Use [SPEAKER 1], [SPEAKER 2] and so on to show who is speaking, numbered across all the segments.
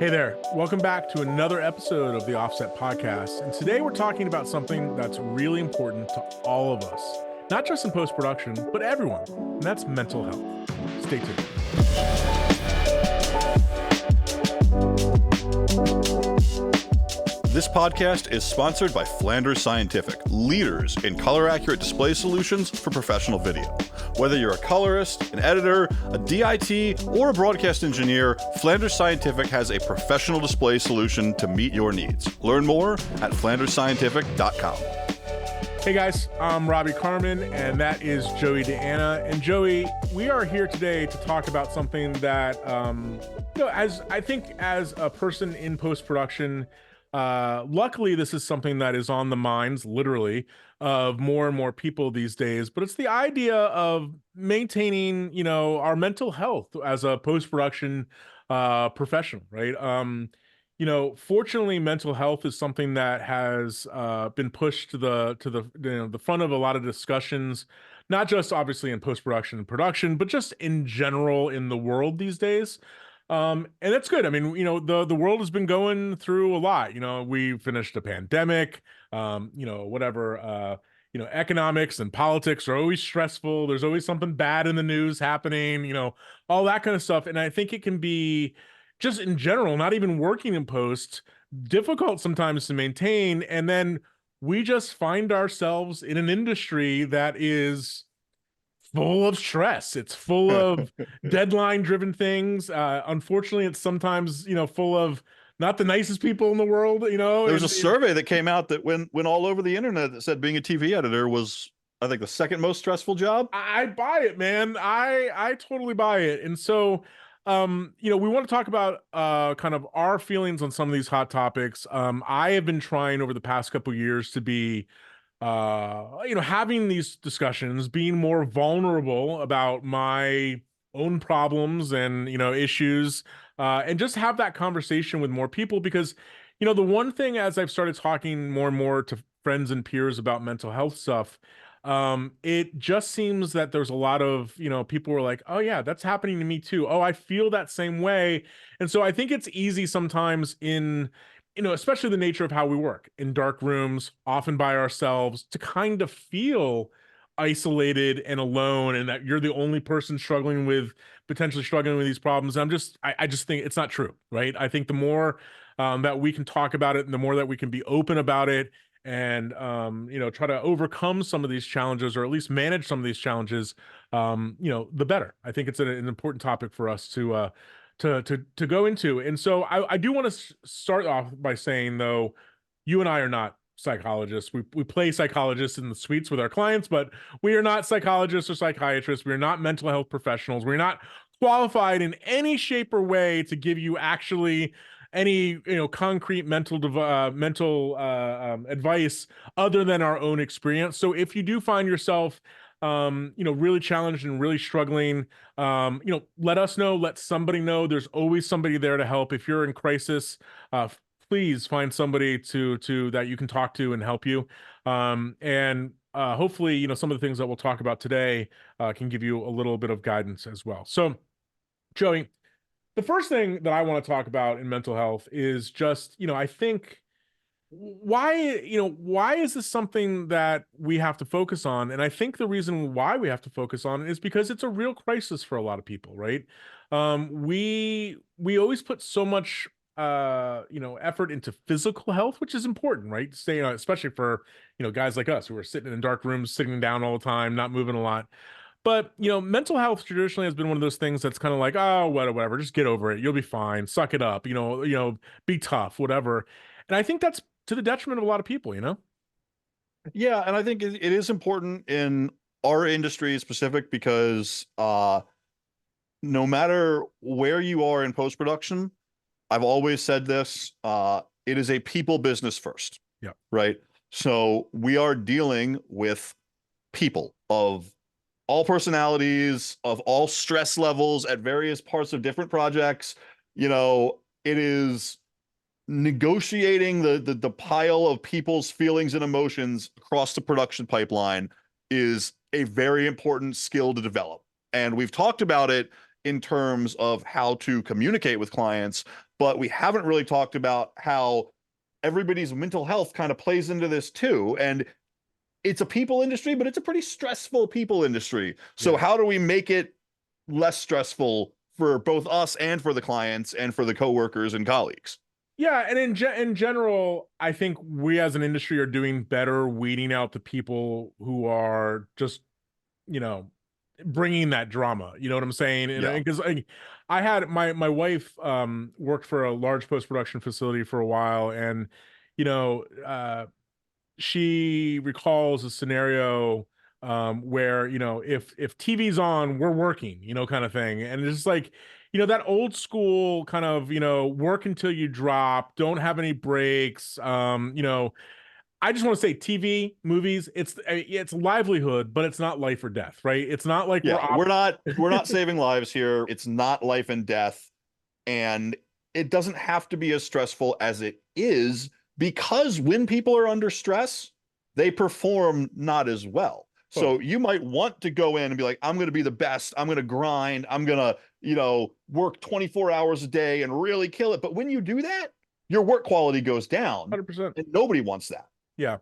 [SPEAKER 1] Hey there, welcome back to another episode of the Offset Podcast. And today we're talking about something that's really important to all of us, not just in post production, but everyone, and that's mental health. Stay tuned.
[SPEAKER 2] This podcast is sponsored by Flanders Scientific, leaders in color-accurate display solutions for professional video. Whether you're a colorist, an editor, a DIT, or a broadcast engineer, Flanders Scientific has a professional display solution to meet your needs. Learn more at flandersscientific.com.
[SPEAKER 1] Hey guys, I'm Robbie Carmen, and that is Joey DeAnna. And Joey, we are here today to talk about something that, as a person in post-production, luckily this is something that is on the minds, literally, of more and more people these days, but it's the idea of maintaining, our mental health as a post-production professional, right? Fortunately, mental health is something that has been pushed to the front of a lot of discussions, not just obviously in post-production and production, but just in general in the world these days. And that's good. I mean, the world has been going through a lot. We finished a pandemic, economics and politics are always stressful. There's always something bad in the news happening, all that kind of stuff. And I think it can be just in general, not even working in post, difficult sometimes to maintain. And then we just find ourselves in an industry that is full of stress. It's full of deadline driven things. Unfortunately, it's sometimes, full of not the nicest people in the world,
[SPEAKER 2] There was a survey that came out that went all over the internet that said being a TV editor was, I think, the second most stressful job.
[SPEAKER 1] I buy it, man. I totally buy it. And so, we want to talk about kind of our feelings on some of these hot topics. I have been trying over the past couple years to be having these discussions, being more vulnerable about my own problems and, issues, and just have that conversation with more people because, the one thing as I've started talking more and more to friends and peers about mental health stuff, it just seems that there's a lot of, people were like, oh yeah, that's happening to me too. Oh, I feel that same way. And so I think it's easy sometimes in, especially the nature of how we work in dark rooms, often by ourselves, to kind of feel isolated and alone, and that you're the only person potentially struggling with these problems. I just think it's not true, right? I think the more that we can talk about it and the more that we can be open about it and, try to overcome some of these challenges or at least manage some of these challenges, the better. I think it's an important topic for us to go into. And so I do want to start off by saying, though, you and I are not psychologists. We play psychologists in the suites with our clients, but we are not psychologists or psychiatrists. We are not mental health professionals. We're not qualified in any shape or way to give you actually any concrete mental advice other than our own experience. So if you do find yourself really challenged and really struggling, let us know, let somebody know. There's always somebody there to help. If you're in crisis, please find somebody to that you can talk to and help you. And hopefully, some of the things that we'll talk about today can give you a little bit of guidance as well. So, Joey, the first thing that I want to talk about in mental health is just, I think why is this something that we have to focus on? And I think the reason why we have to focus on it is because it's a real crisis for a lot of people, right? We always put so much effort into physical health, which is important, right? Stay, especially for guys like us who are sitting in dark rooms, sitting down all the time, not moving a lot. But mental health traditionally has been one of those things that's kind of like, oh, whatever, just get over it, you'll be fine, suck it up, be tough, whatever. And I think that's to the detriment of a lot of people,
[SPEAKER 2] Yeah, and I think it is important in our industry specific because no matter where you are in post-production, I've always said this, it is a people business first.
[SPEAKER 1] Yeah.
[SPEAKER 2] Right. So we are dealing with people of all personalities, of all stress levels at various parts of different projects. It is negotiating the pile of people's feelings and emotions across the production pipeline is a very important skill to develop. And we've talked about it in terms of how to communicate with clients, but we haven't really talked about how everybody's mental health kind of plays into this too. And it's a people industry, but it's a pretty stressful people industry. So
[SPEAKER 1] Yeah.
[SPEAKER 2] how do we make it less stressful for both us and for the clients and for the coworkers and colleagues?
[SPEAKER 1] Yeah, and in general, I think we as an industry are doing better weeding out the people who are just, you know, bringing that drama. You know what I'm saying? And
[SPEAKER 2] Yeah.
[SPEAKER 1] because I had my wife worked for a large post production facility for a while, and you know, she recalls a scenario where if TV's on, we're working, kind of thing, and it's just like that old school kind of work until you drop, don't have any breaks. I just want to say TV, movies, it's livelihood, but it's not life or death, right? It's not like
[SPEAKER 2] Yeah, we're not saving lives here. It's not life and death, and it doesn't have to be as stressful as it is, because when people are under stress, they perform not as well.
[SPEAKER 1] Totally.
[SPEAKER 2] So you might want to go in and be like, I'm going to be the best. I'm going to grind. I'm going to, work 24 hours a day and really kill it. But when you do that, your work quality goes down,
[SPEAKER 1] 100%.
[SPEAKER 2] and nobody wants that.
[SPEAKER 1] Yeah.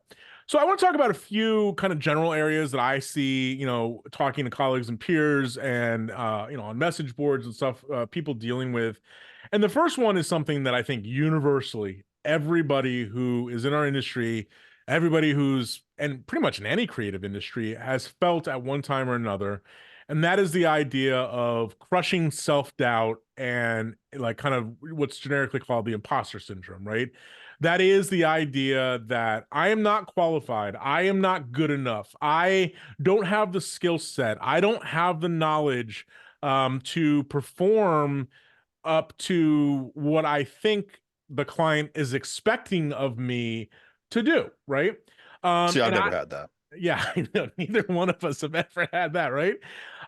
[SPEAKER 1] So I want to talk about a few kind of general areas that I see, talking to colleagues and peers and, on message boards and stuff, people dealing with. And the first one is something that I think universally everybody who is in our industry, everybody who's, and pretty much in any creative industry, has felt at one time or another. And that is the idea of crushing self-doubt and like kind of what's generically called the imposter syndrome, right? That is the idea that I am not qualified. I am not good enough. I don't have the skill set. I don't have the knowledge to perform up to what I think the client is expecting of me to do, right?
[SPEAKER 2] See, I've
[SPEAKER 1] And
[SPEAKER 2] never had that.
[SPEAKER 1] yeah, I know neither one of us have ever had that, right?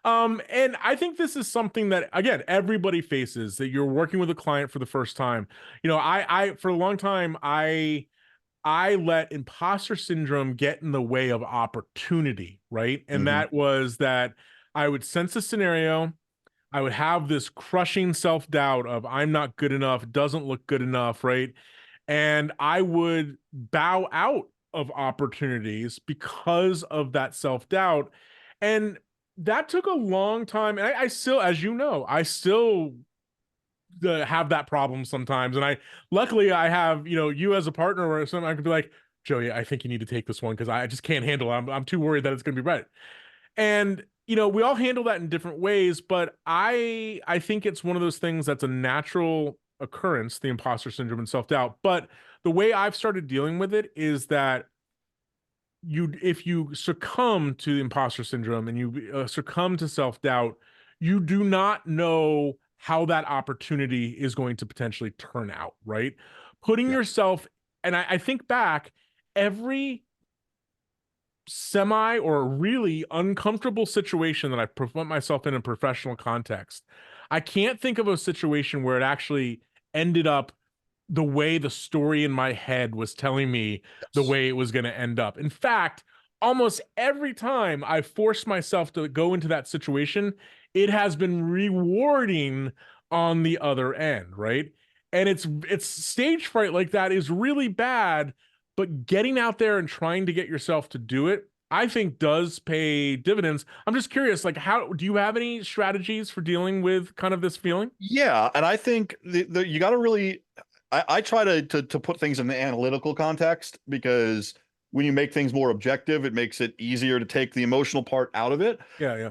[SPEAKER 1] And I think this is something that again everybody faces, that you're working with a client for the first time. I for a long time I let imposter syndrome get in the way of opportunity, right? And
[SPEAKER 2] Mhm.
[SPEAKER 1] that was that I would sense a scenario, I would have this crushing self-doubt of I'm not good enough, doesn't look good enough, right? And I would bow out of opportunities because of that self-doubt. And that took a long time. And I still, as you know, I still have that problem sometimes. And luckily I have, you as a partner or something, I could be like, Joey, I think you need to take this one because I just can't handle it. I'm too worried that it's going to be right. And we all handle that in different ways, but I think it's one of those things that's a natural occurrence, the imposter syndrome and self-doubt. But the way I've started dealing with it is that if you succumb to the imposter syndrome and you succumb to self-doubt, you do not know how that opportunity is going to potentially turn out, right? Putting
[SPEAKER 2] Yeah.
[SPEAKER 1] yourself, and I think back, every semi or really uncomfortable situation that I put myself in a professional context, I can't think of a situation where it actually ended up the way the story in my head was telling me the
[SPEAKER 2] Yes.
[SPEAKER 1] way it was going to end up. In fact, almost every time I forced myself to go into that situation, it has been rewarding on the other end, right? And it's stage fright like that is really bad, but getting out there and trying to get yourself to do it, I think does pay dividends. I'm just curious, like, how do you have any strategies for dealing with kind of this feeling?
[SPEAKER 2] Yeah, and I think you got to really. I try to put things in the analytical context, because when you make things more objective, it makes it easier to take the emotional part out of it.
[SPEAKER 1] Yeah, yeah.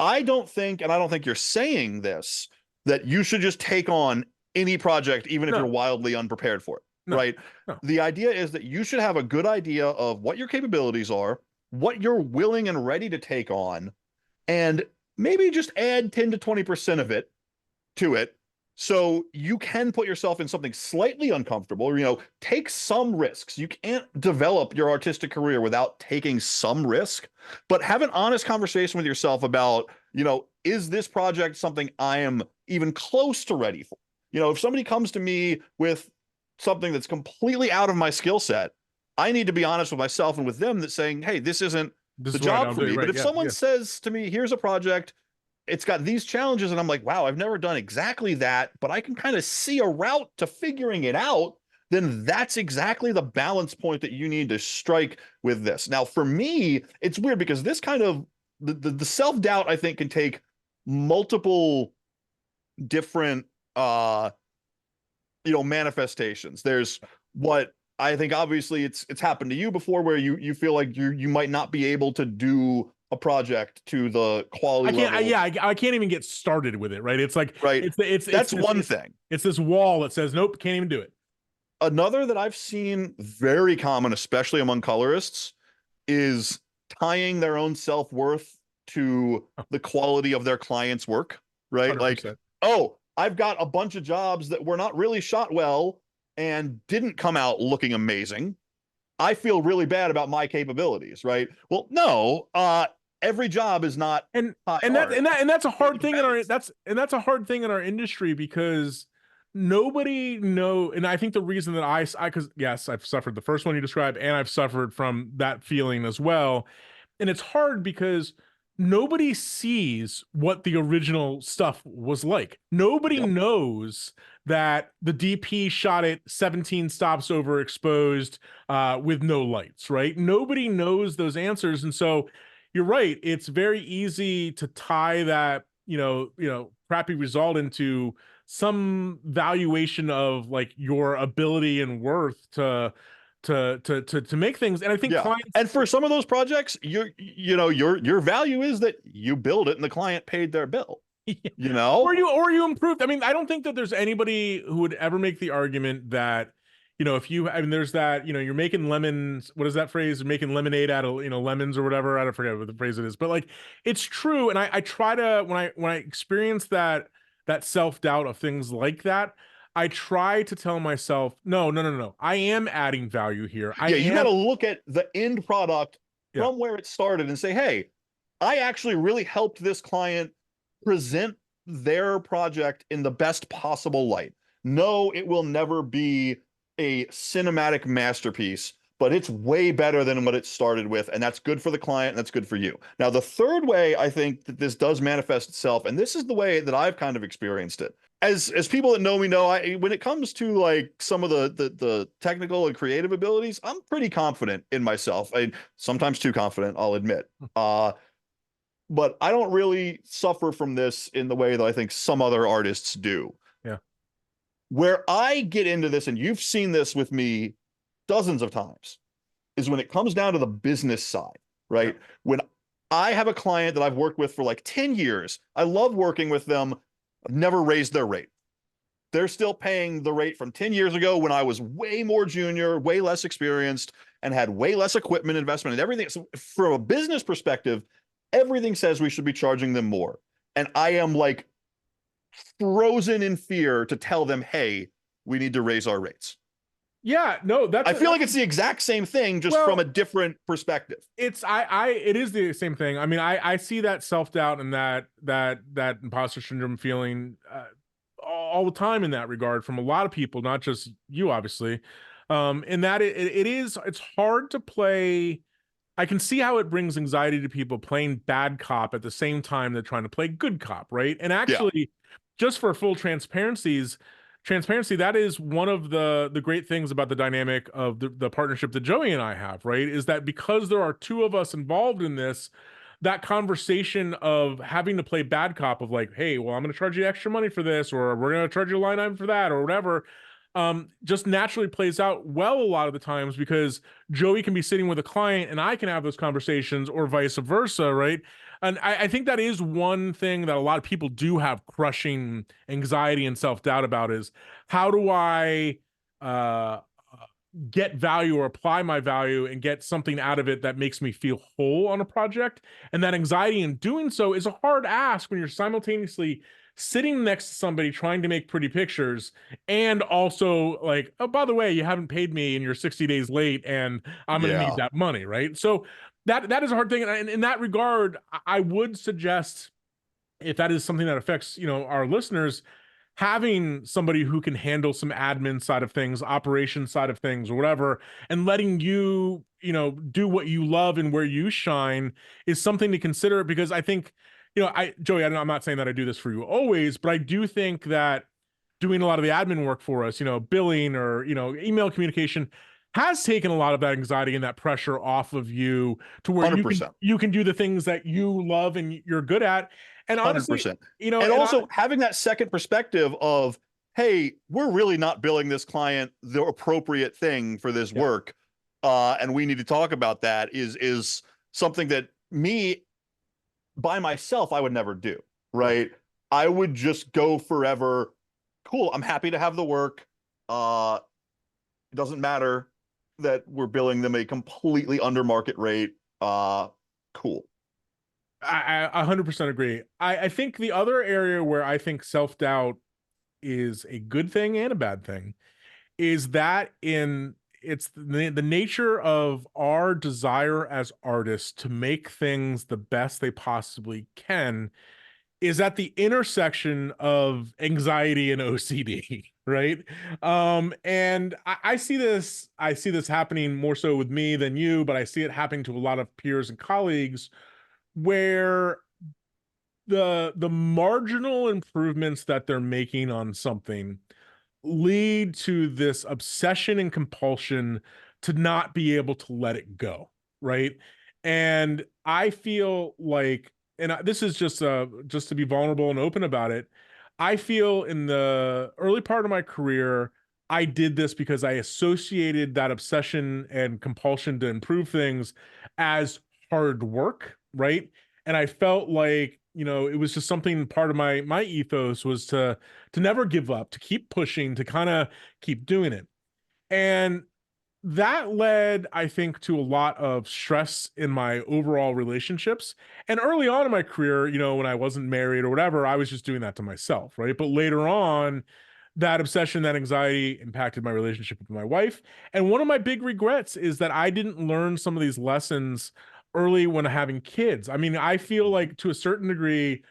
[SPEAKER 2] I don't think, and I don't think you're saying this, that you should just take on any project, even if you're
[SPEAKER 1] No,
[SPEAKER 2] wildly unprepared for it,
[SPEAKER 1] no,
[SPEAKER 2] right?
[SPEAKER 1] no.
[SPEAKER 2] The idea is that you should have a good idea of what your capabilities are, what you're willing and ready to take on, and maybe just add 10 to 20% of it to it, so you can put yourself in something slightly uncomfortable, or take some risks. You can't develop your artistic career without taking some risk, but have an honest conversation with yourself about, is this project something I am even close to ready for? If somebody comes to me with something that's completely out of my skill set, I need to be honest with myself and with them, that saying, hey, this isn't
[SPEAKER 1] This
[SPEAKER 2] the
[SPEAKER 1] is what I
[SPEAKER 2] job
[SPEAKER 1] don't
[SPEAKER 2] for
[SPEAKER 1] do,
[SPEAKER 2] me. But
[SPEAKER 1] right?
[SPEAKER 2] if
[SPEAKER 1] Yeah,
[SPEAKER 2] someone
[SPEAKER 1] yeah.
[SPEAKER 2] says to me, here's a project, it's got these challenges, and I'm like, wow, I've never done exactly that, but I can kind of see a route to figuring it out. Then that's exactly the balance point that you need to strike with this. Now, for me, it's weird because this kind of the self-doubt, I think, can take multiple different manifestations. There's what I think, obviously it's happened to you before, where you feel like you might not be able to do a project to the quality level.
[SPEAKER 1] I can't even get started with it, right? It's like
[SPEAKER 2] Right. That's one thing.
[SPEAKER 1] It's this wall that says nope, can't even do it.
[SPEAKER 2] Another that I've seen very common, especially among colorists, is tying their own self-worth to the quality of their client's work, right?
[SPEAKER 1] 100%.
[SPEAKER 2] Like, oh, I've got a bunch of jobs that were not really shot well and didn't come out looking amazing. I feel really bad about my capabilities, right? Well, no, every job is not
[SPEAKER 1] and
[SPEAKER 2] high
[SPEAKER 1] and that
[SPEAKER 2] art.
[SPEAKER 1] and that's a hard thing in our that's a hard thing in our industry, because nobody know. And I think the reason that I because yes, I've suffered the first one you described, and I've suffered from that feeling as well. And it's hard because nobody sees what the original stuff was like. Nobody
[SPEAKER 2] Yep.
[SPEAKER 1] knows that the DP shot it 17 stops overexposed with no lights, right? Nobody knows those answers. And so you're right. It's very easy to tie that, crappy result into some valuation of like your ability and worth to make things. And I think
[SPEAKER 2] Yeah.
[SPEAKER 1] clients,
[SPEAKER 2] And for some of those projects, your value is that you build it and the client paid their bill, you know?
[SPEAKER 1] or you improved. I mean, I don't think that there's anybody who would ever make the argument that, if you, I mean, there's that, you're making lemons. What is that phrase? Making lemonade out of, lemons or whatever. I don't forget what the phrase it is, but like, it's true. And I try to, when I experience that self-doubt of things like that, I try to tell myself, no, no, no, no. I am adding value here.
[SPEAKER 2] Yeah, you got to look at the end product
[SPEAKER 1] Yeah.
[SPEAKER 2] from where it started and say, hey, I actually really helped this client present their project in the best possible light. No, it will never be a cinematic masterpiece, but it's way better than what it started with. And that's good for the client and that's good for you. Now, the third way I think that this does manifest itself, and this is the way that I've kind of experienced it. As people that know me know, when it comes to like some of the technical and creative abilities, I'm pretty confident in myself. Sometimes too confident, I'll admit. But I don't really suffer from this in the way that I think some other artists do.
[SPEAKER 1] Yeah.
[SPEAKER 2] Where I get into this, and you've seen this with me dozens of times, is when it comes down to the business side, right? Yeah. When I have a client that I've worked with for like 10 years, I love working with them. I've never raised their rate. They're still paying the rate from 10 years ago when I was way more junior, way less experienced, and had way less equipment investment and everything. So from a business perspective, everything says we should be charging them more. And I am like frozen in fear to tell them, hey, we need to raise our rates.
[SPEAKER 1] Yeah, no,
[SPEAKER 2] I feel like it's the exact same thing, just from a different perspective.
[SPEAKER 1] It is the same thing. I mean, I see that self-doubt and that imposter syndrome feeling all the time in that regard from a lot of people, not just you, obviously. In that it's hard to play. I can see how it brings anxiety to people playing bad cop at the same time they're trying to play good cop, right? And actually, just for full transparency, that is one of the great things about the dynamic of the partnership that Joey and I have, right? Is that because there are two of us involved in this, that conversation of having to play bad cop of like, hey, well, I'm going to charge you extra money for this, or we're going to charge you a line item for that, or whatever, just naturally plays out well a lot of the times, because Joey can be sitting with a client and I can have those conversations, or vice versa, right? And I think that is one thing that a lot of people do have crushing anxiety and self-doubt about, is how do I get value or apply my value and get something out of it that makes me feel whole on a project. And that anxiety in doing so is a hard ask when you're simultaneously sitting next to somebody trying to make pretty pictures, and also like, oh, by the way, you haven't paid me and you're 60 days late and I'm going to need that money, right? So that is a hard thing. And in that regard, I would suggest, if that is something that affects, our listeners, having somebody who can handle some admin side of things, operation side of things, or whatever, and letting you, do what you love and where you shine is something to consider. Because I think, Joey, I'm not saying that I do this for you always, but I do think that doing a lot of the admin work for us, billing or, email communication has taken a lot of that anxiety and that pressure off of you to where you can
[SPEAKER 2] 100%.
[SPEAKER 1] you can do the things that you love and you're good at. And honestly,
[SPEAKER 2] 100%. And also having that second perspective of, hey, we're really not billing this client the appropriate thing for this work. And we need to talk about that is something that me by myself, I would never do, right? I would just go forever. Cool. I'm happy to have the work. It doesn't matter that we're billing them a completely under market rate. Cool.
[SPEAKER 1] I 100% agree. I think the other area where I think self-doubt is a good thing and a bad thing is that it's the nature of our desire as artists to make things the best they possibly can is at the intersection of anxiety and OCD, right? And I see this happening more so with me than you, but I see it happening to a lot of peers and colleagues where the marginal improvements that they're making on something lead to this obsession and compulsion to not be able to let it go, right? And I feel like, this is just to be vulnerable and open about it. I feel in the early part of my career, I did this because I associated that obsession and compulsion to improve things as hard work, right? And I felt like, it was just something part of my ethos was to never give up, to keep pushing, to kind of keep doing it. And that led, I think, to a lot of stress in my overall relationships. And early on in my career, when I wasn't married or whatever, I was just doing that to myself, right? But later on, that obsession, that anxiety impacted my relationship with my wife. And one of my big regrets is that I didn't learn some of these lessons early when having kids. I mean, I feel like to a certain degree,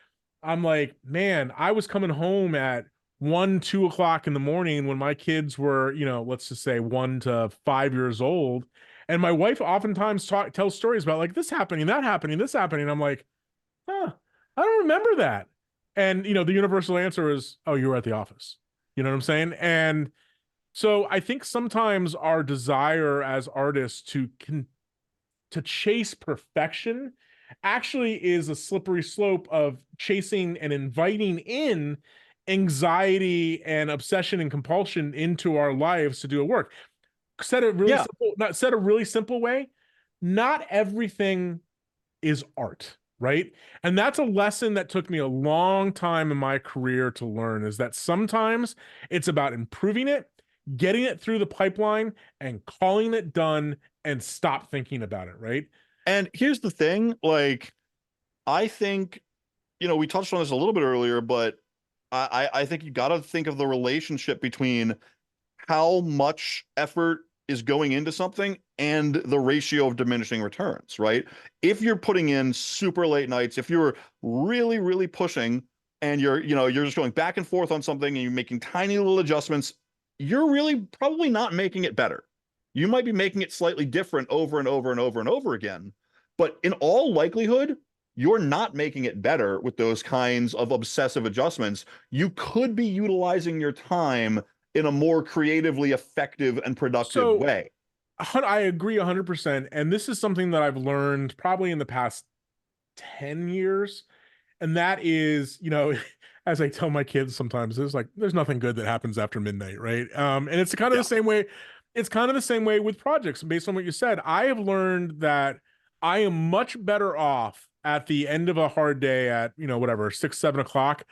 [SPEAKER 1] I'm like, man, I was coming home at 1, 2 o'clock in the morning when my kids were, let's just say 1 to 5 years old. And my wife oftentimes tells stories about like this happening, that happening, this happening. I'm like, huh, I don't remember that. And, the universal answer is, oh, you were at the office. You know what I'm saying? And so I think sometimes our desire as artists to chase perfection actually is a slippery slope of chasing and inviting in anxiety and obsession and compulsion into our lives to do a work. Said it really simple, not said a really simple way. Not everything is art, right? And that's a lesson that took me a long time in my career to learn is that sometimes it's about improving it, getting it through the pipeline and calling it done and stop thinking about it, right?
[SPEAKER 2] And here's the thing, like, I think, we touched on this a little bit earlier, but I think you got to think of the relationship between how much effort is going into something and the ratio of diminishing returns, right? If you're putting in super late nights, if you're really, really pushing and you're just going back and forth on something and you're making tiny little adjustments, you're really probably not making it better. You might be making it slightly different over and over and over and over again. But in all likelihood, you're not making it better with those kinds of obsessive adjustments. You could be utilizing your time in a more creatively effective and productive way.
[SPEAKER 1] I agree 100%. And this is something that I've learned probably in the past 10 years. And that is, as I tell my kids sometimes, there's nothing good that happens after midnight, right? And it's kind of the same way. It's kind of the same way with projects. Based on what you said, I have learned that I am much better off at the end of a hard day at, whatever, 6, 7 o'clock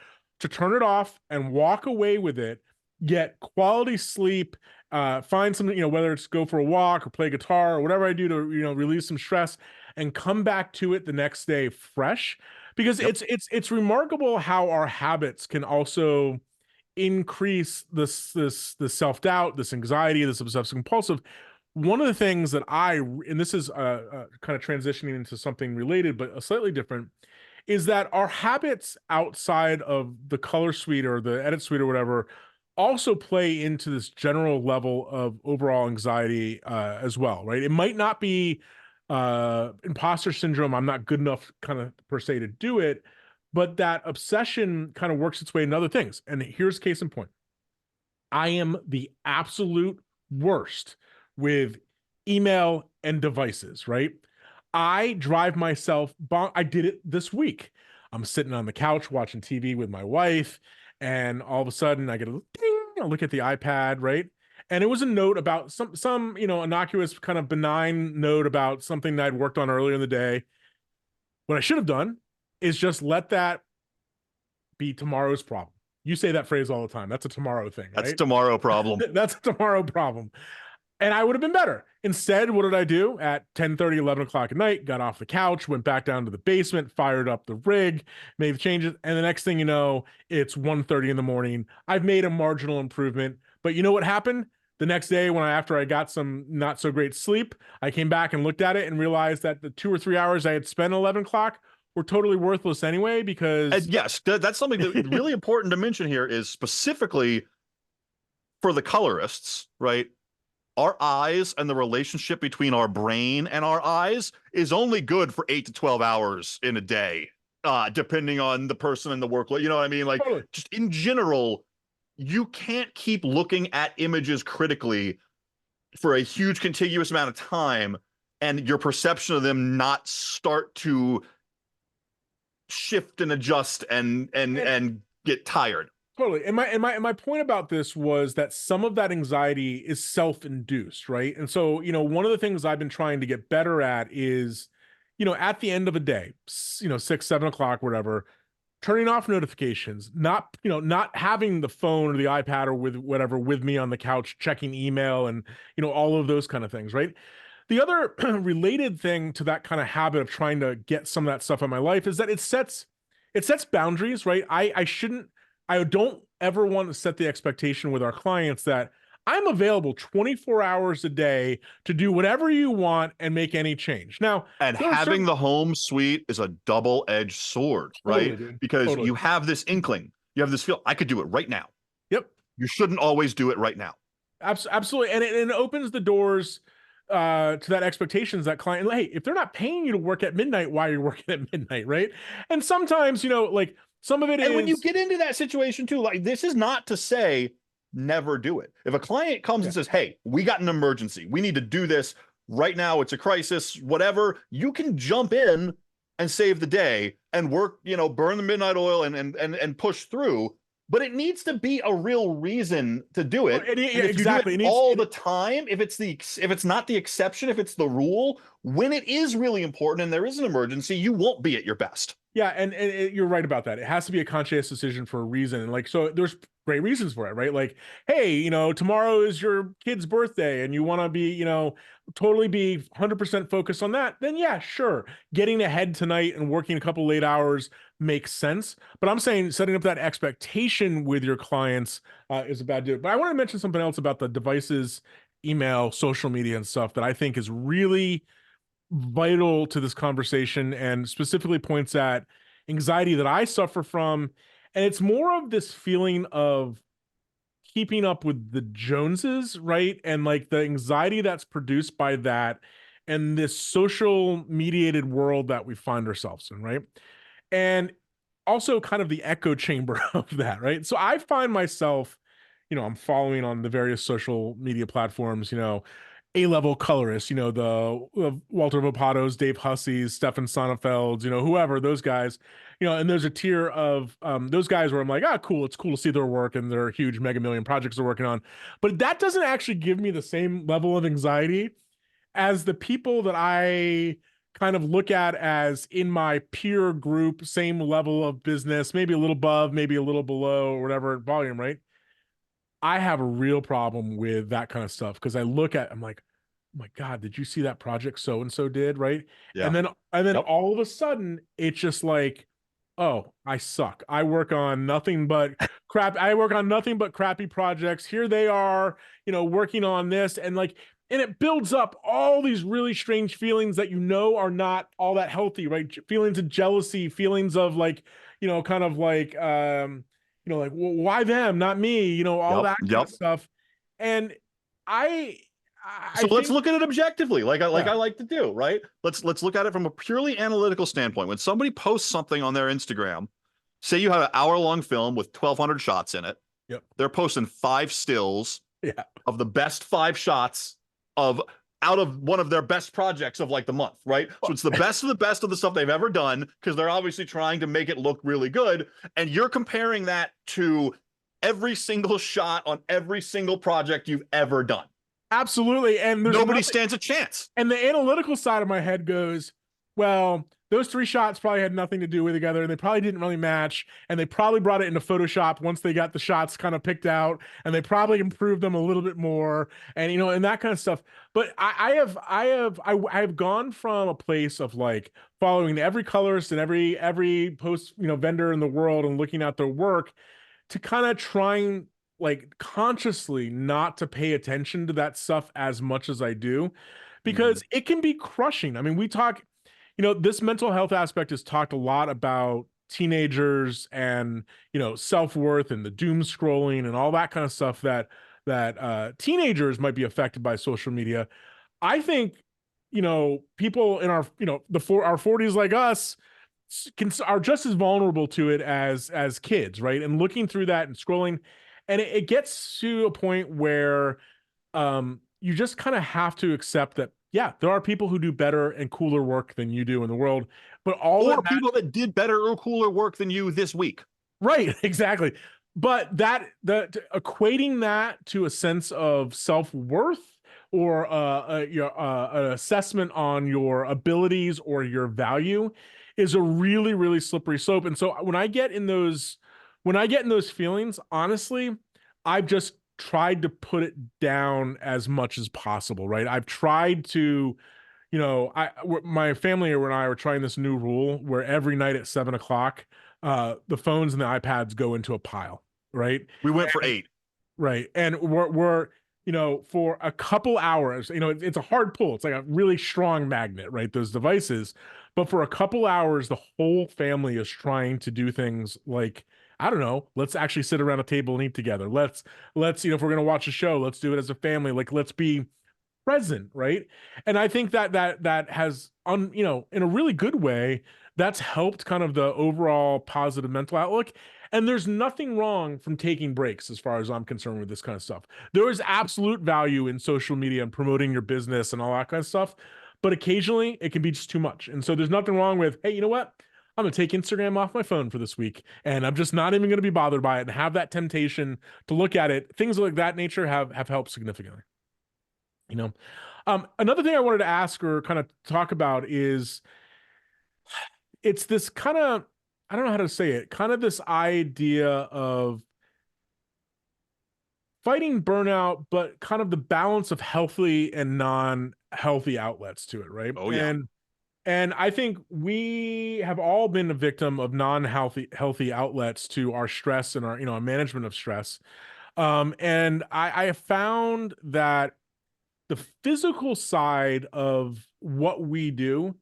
[SPEAKER 1] to turn it off and walk away with it, get quality sleep, find something, whether it's go for a walk or play guitar or whatever I do to, release some stress and come back to it the next day fresh. Because it's remarkable how our habits can also increase this self-doubt, this anxiety, this obsessive compulsive. One of the things that and this is kind of transitioning into something related but a slightly different, is that our habits outside of the color suite or the edit suite or whatever also play into this general level of overall anxiety as well, right? It might not be imposter syndrome, I'm not good enough kind of per se to do it, but that obsession kind of works its way into other things. And here's case in point. I am the absolute worst with email and devices, right? I drive myself I did it this week. I'm sitting on the couch watching TV with my wife, and all of a sudden I get a ding. I look at the iPad, right? And it was a note about some innocuous kind of benign note about something that I'd worked on earlier in the day. What I should have done is just let that be tomorrow's problem. You say that phrase all the time. That's a tomorrow thing,
[SPEAKER 2] That's
[SPEAKER 1] right?
[SPEAKER 2] tomorrow problem.
[SPEAKER 1] That's a tomorrow problem. And I would have been better. Instead, what did I do? At 10:30, 11 o'clock at night, got off the couch, went back down to the basement, fired up the rig, made the changes. And the next thing you know, it's 1:30 in the morning. I've made a marginal improvement. But you know what happened? The next day, after I got some not so great sleep, I came back and looked at it and realized that the 2 or 3 hours I had spent at 11 o'clock were totally worthless anyway, because
[SPEAKER 2] And yes, that's something that really important to mention here is specifically for the colorists, right? Our eyes and the relationship between our brain and our eyes is only good for 8 to 12 hours in a day, depending on the person and the workload. You know what I mean? Like,
[SPEAKER 1] totally.
[SPEAKER 2] just in general, you can't keep looking at images critically for a huge contiguous amount of time and your perception of them not start to shift and adjust and get tired.
[SPEAKER 1] Totally. And my point about this was that some of that anxiety is self-induced, right? And so, one of the things I've been trying to get better at is, at the end of a day, 6, 7 o'clock, whatever, turning off notifications, not having the phone or the iPad or with whatever with me on the couch, checking email and, all of those kind of things, right? The other related thing to that kind of habit of trying to get some of that stuff in my life is that it sets boundaries, right? I don't ever want to set the expectation with our clients that I'm available 24 hours a day to do whatever you want and make any change. Now,
[SPEAKER 2] and having the home suite is a double-edged sword,
[SPEAKER 1] totally,
[SPEAKER 2] right?
[SPEAKER 1] dude.
[SPEAKER 2] Because
[SPEAKER 1] Totally.
[SPEAKER 2] you have this inkling, you have this feel, I could do it right now.
[SPEAKER 1] Yep.
[SPEAKER 2] You shouldn't always do it right now.
[SPEAKER 1] Absolutely. And it opens the doors to that expectations that client, hey, if they're not paying you to work at midnight, why are you working at midnight, right? And sometimes, like some of it
[SPEAKER 2] and
[SPEAKER 1] is,
[SPEAKER 2] when you get into that situation too, like, this is not to say never do it. If a client comes and says, hey, we got an emergency, we need to do this right now, it's a crisis, whatever, you can jump in and save the day and work, burn the midnight oil and push through. But it needs to be a real reason to do it.
[SPEAKER 1] Exactly.
[SPEAKER 2] All the time, if it's not the exception, if it's the rule, when it is really important and there is an emergency, you won't be at your best.
[SPEAKER 1] Yeah, and you're right about that. It has to be a conscious decision for a reason. And like, so there's great reasons for it, right? Like, hey, tomorrow is your kid's birthday and you want to be, totally be 100% focused on that. Then yeah, sure. Getting ahead tonight and working a couple late hours makes sense. But I'm saying setting up that expectation with your clients is a bad deal. But I want to mention something else about the devices, email, social media and stuff that I think is really vital to this conversation and specifically points at anxiety that I suffer from. And it's more of this feeling of keeping up with the Joneses, right? And like the anxiety that's produced by that and this social mediated world that we find ourselves in, right? And also kind of the echo chamber of that, right? So I find myself, I'm following on the various social media platforms, A-level colorists, the Walter Vapatos, Dave Hussey's, Stefan Sonnefelds, whoever, those guys, and there's a tier of those guys where I'm like, cool, it's cool to see their work and their huge mega million projects they're working on. But that doesn't actually give me the same level of anxiety as the people that I kind of look at as in my peer group, same level of business, maybe a little above, maybe a little below, or whatever volume, right? I have a real problem with that kind of stuff because I'm like, oh my God, did you see that project so and so did, right?
[SPEAKER 2] Yeah.
[SPEAKER 1] And then
[SPEAKER 2] Yep.
[SPEAKER 1] all of a sudden it's just like, oh, I suck. I work on nothing but crap. I work on nothing but crappy projects. Here they are, working on this and it builds up all these really strange feelings that are not all that healthy, right? Feelings of jealousy, feelings of kind of like like, well, why them, not me, all that kind of stuff. And
[SPEAKER 2] so let's look at it objectively, like I like to do, right? Let's look at it from a purely analytical standpoint. When somebody posts something on their Instagram say you have an hour-long film with 1,200 shots in it.
[SPEAKER 1] Yep.
[SPEAKER 2] They're posting 5 stills
[SPEAKER 1] Yeah.
[SPEAKER 2] of the best 5 shots of out of one of their best projects of like the month, right? So it's the best of the best of the stuff they've ever done, because they're obviously trying to make it look really good. And you're comparing that to every single shot on every single project you've ever done.
[SPEAKER 1] Absolutely. And there's
[SPEAKER 2] nobody stands a chance.
[SPEAKER 1] And the analytical side of my head goes, well, those 3 shots probably had nothing to do with together, and they probably didn't really match, and they probably brought it into Photoshop once they got the shots kind of picked out, and they probably improved them a little bit more, and and that kind of stuff. But I have gone from a place of like following every colorist and every post vendor in the world and looking at their work, to kind of trying like consciously not to pay attention to that stuff as much as I do, because it can be crushing. I mean, we talk, this mental health aspect is talked a lot about teenagers and, self-worth and the doom scrolling and all that kind of stuff that teenagers might be affected by social media. I think, people in our, our 40s like us are just as vulnerable to it as kids, right? And looking through that and scrolling, and it gets to a point where you just kind of have to accept that, yeah, there are people who do better and cooler work than you do in the world, but all
[SPEAKER 2] people that did better or cooler work than you this week.
[SPEAKER 1] Right, exactly. But equating that to a sense of self-worth or an assessment on your abilities or your value is a really, really slippery slope. And so when I get in those feelings, honestly, I've just tried to put it down as much as possible, right? I've tried to, my family and I were trying this new rule where every night at 7:00, the phones and the iPads go into a pile, right?
[SPEAKER 2] We went for 8.
[SPEAKER 1] Right. And we're for a couple hours, it's a hard pull. It's like a really strong magnet, right? Those devices. But for a couple hours, the whole family is trying to do things like, I don't know, let's actually sit around a table and eat together. Let's, if we're going to watch a show, let's do it as a family. Like, let's be present, right? And I think that has in a really good way, that's helped kind of the overall positive mental outlook. And there's nothing wrong from taking breaks as far as I'm concerned with this kind of stuff. There is absolute value in social media and promoting your business and all that kind of stuff, but occasionally it can be just too much. And so there's nothing wrong with, hey, you know what? I'm going to take Instagram off my phone for this week, and I'm just not even going to be bothered by it and have that temptation to look at it. Things like that nature have helped significantly. Another thing I wanted to ask or kind of talk about is, it's this kind of, I don't know how to say it, kind of this idea of fighting burnout, but kind of the balance of healthy and non-healthy outlets to it, right?
[SPEAKER 2] Oh, yeah.
[SPEAKER 1] And I think we have all been a victim of healthy outlets to our stress and our, our management of stress. And I have found that the physical side of what we do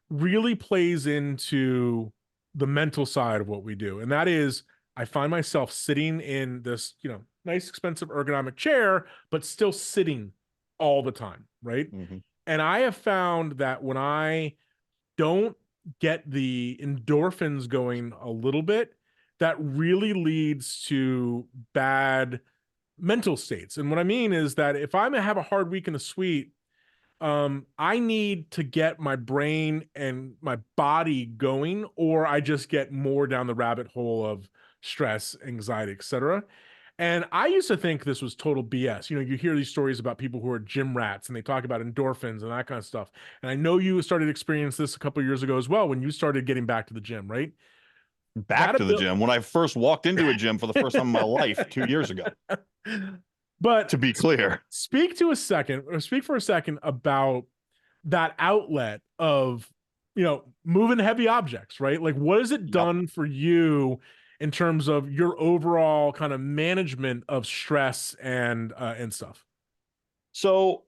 [SPEAKER 1] really plays into the mental side of what we do. And that is, I find myself sitting in this, nice, expensive ergonomic chair, but still sitting all the time, right?
[SPEAKER 2] Mm-hmm.
[SPEAKER 1] And I have found that when I don't get the endorphins going a little bit, that really leads to bad mental states. And what I mean is that if I'm gonna have a hard week in the suite, I need to get my brain and my body going, or I just get more down the rabbit hole of stress, anxiety, etc. And I used to think this was total BS. You hear these stories about people who are gym rats and they talk about endorphins and that kind of stuff. And I know you started experiencing this a couple of years ago as well when you started getting back to the gym, right?
[SPEAKER 2] Back to the gym when I first walked into a gym for the first time in my life 2 years ago.
[SPEAKER 1] But
[SPEAKER 2] to be clear,
[SPEAKER 1] speak for a second about that outlet of, moving heavy objects, right? Like, what has it done for you in terms of your overall kind of management of stress and stuff?
[SPEAKER 2] So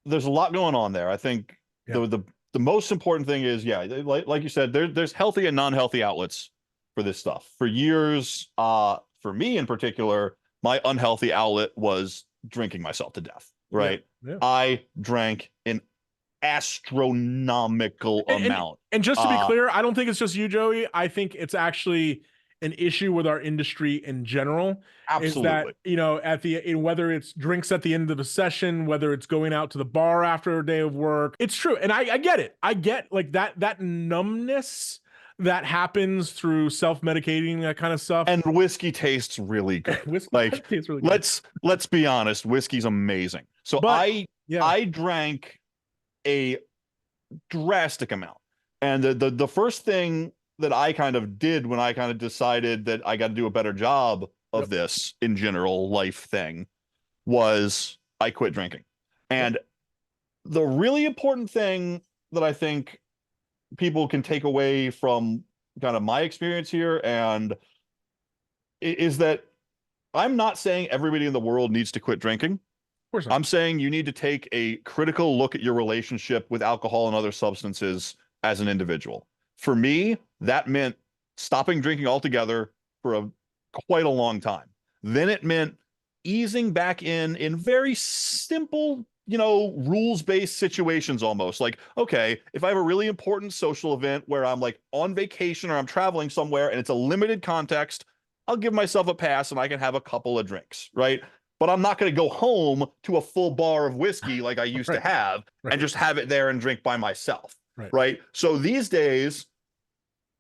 [SPEAKER 2] there's a lot going on there. I think the most important thing is, like you said, there's healthy and non-healthy outlets for this stuff. For years, for me in particular, my unhealthy outlet was drinking myself to death, right? I drank an astronomical
[SPEAKER 1] And, and
[SPEAKER 2] amount.
[SPEAKER 1] and just to be
[SPEAKER 2] Uh,
[SPEAKER 1] clear, I don't think it's just you, Joey. I think it's actually an issue with our industry in general. Is that,
[SPEAKER 2] Absolutely.
[SPEAKER 1] at whether it's drinks at the end of a session, whether it's going out to the bar after a day of work, it's true, and I get it. I get like that numbness that happens through self medicating, that kind of stuff.
[SPEAKER 2] And whiskey tastes really good.
[SPEAKER 1] Whiskey
[SPEAKER 2] Like
[SPEAKER 1] tastes really good,
[SPEAKER 2] let's be honest, whiskey's amazing. So
[SPEAKER 1] but
[SPEAKER 2] I
[SPEAKER 1] yeah,
[SPEAKER 2] I drank a drastic amount. And the first thing that I kind of did when I kind of decided that I got to do a better job of
[SPEAKER 1] yep,
[SPEAKER 2] this in general life thing was I quit drinking.
[SPEAKER 1] yep,
[SPEAKER 2] And the really important thing that I think people can take away from kind of my experience here and is that I'm not saying everybody in the world needs to quit drinking.
[SPEAKER 1] of course not.
[SPEAKER 2] I'm saying you need to take a critical look at your relationship with alcohol and other substances as an individual. For me, that meant stopping drinking altogether for quite a long time. Then it meant easing back in very simple, rules-based situations almost. Like, okay, if I have a really important social event where I'm like on vacation or I'm traveling somewhere and it's a limited context, I'll give myself a pass and I can have a couple of drinks, right? But I'm not going to go home to a full bar of whiskey like I used to
[SPEAKER 1] Right,
[SPEAKER 2] have and
[SPEAKER 1] right,
[SPEAKER 2] just have it there and drink by myself,
[SPEAKER 1] right.
[SPEAKER 2] right? So these days,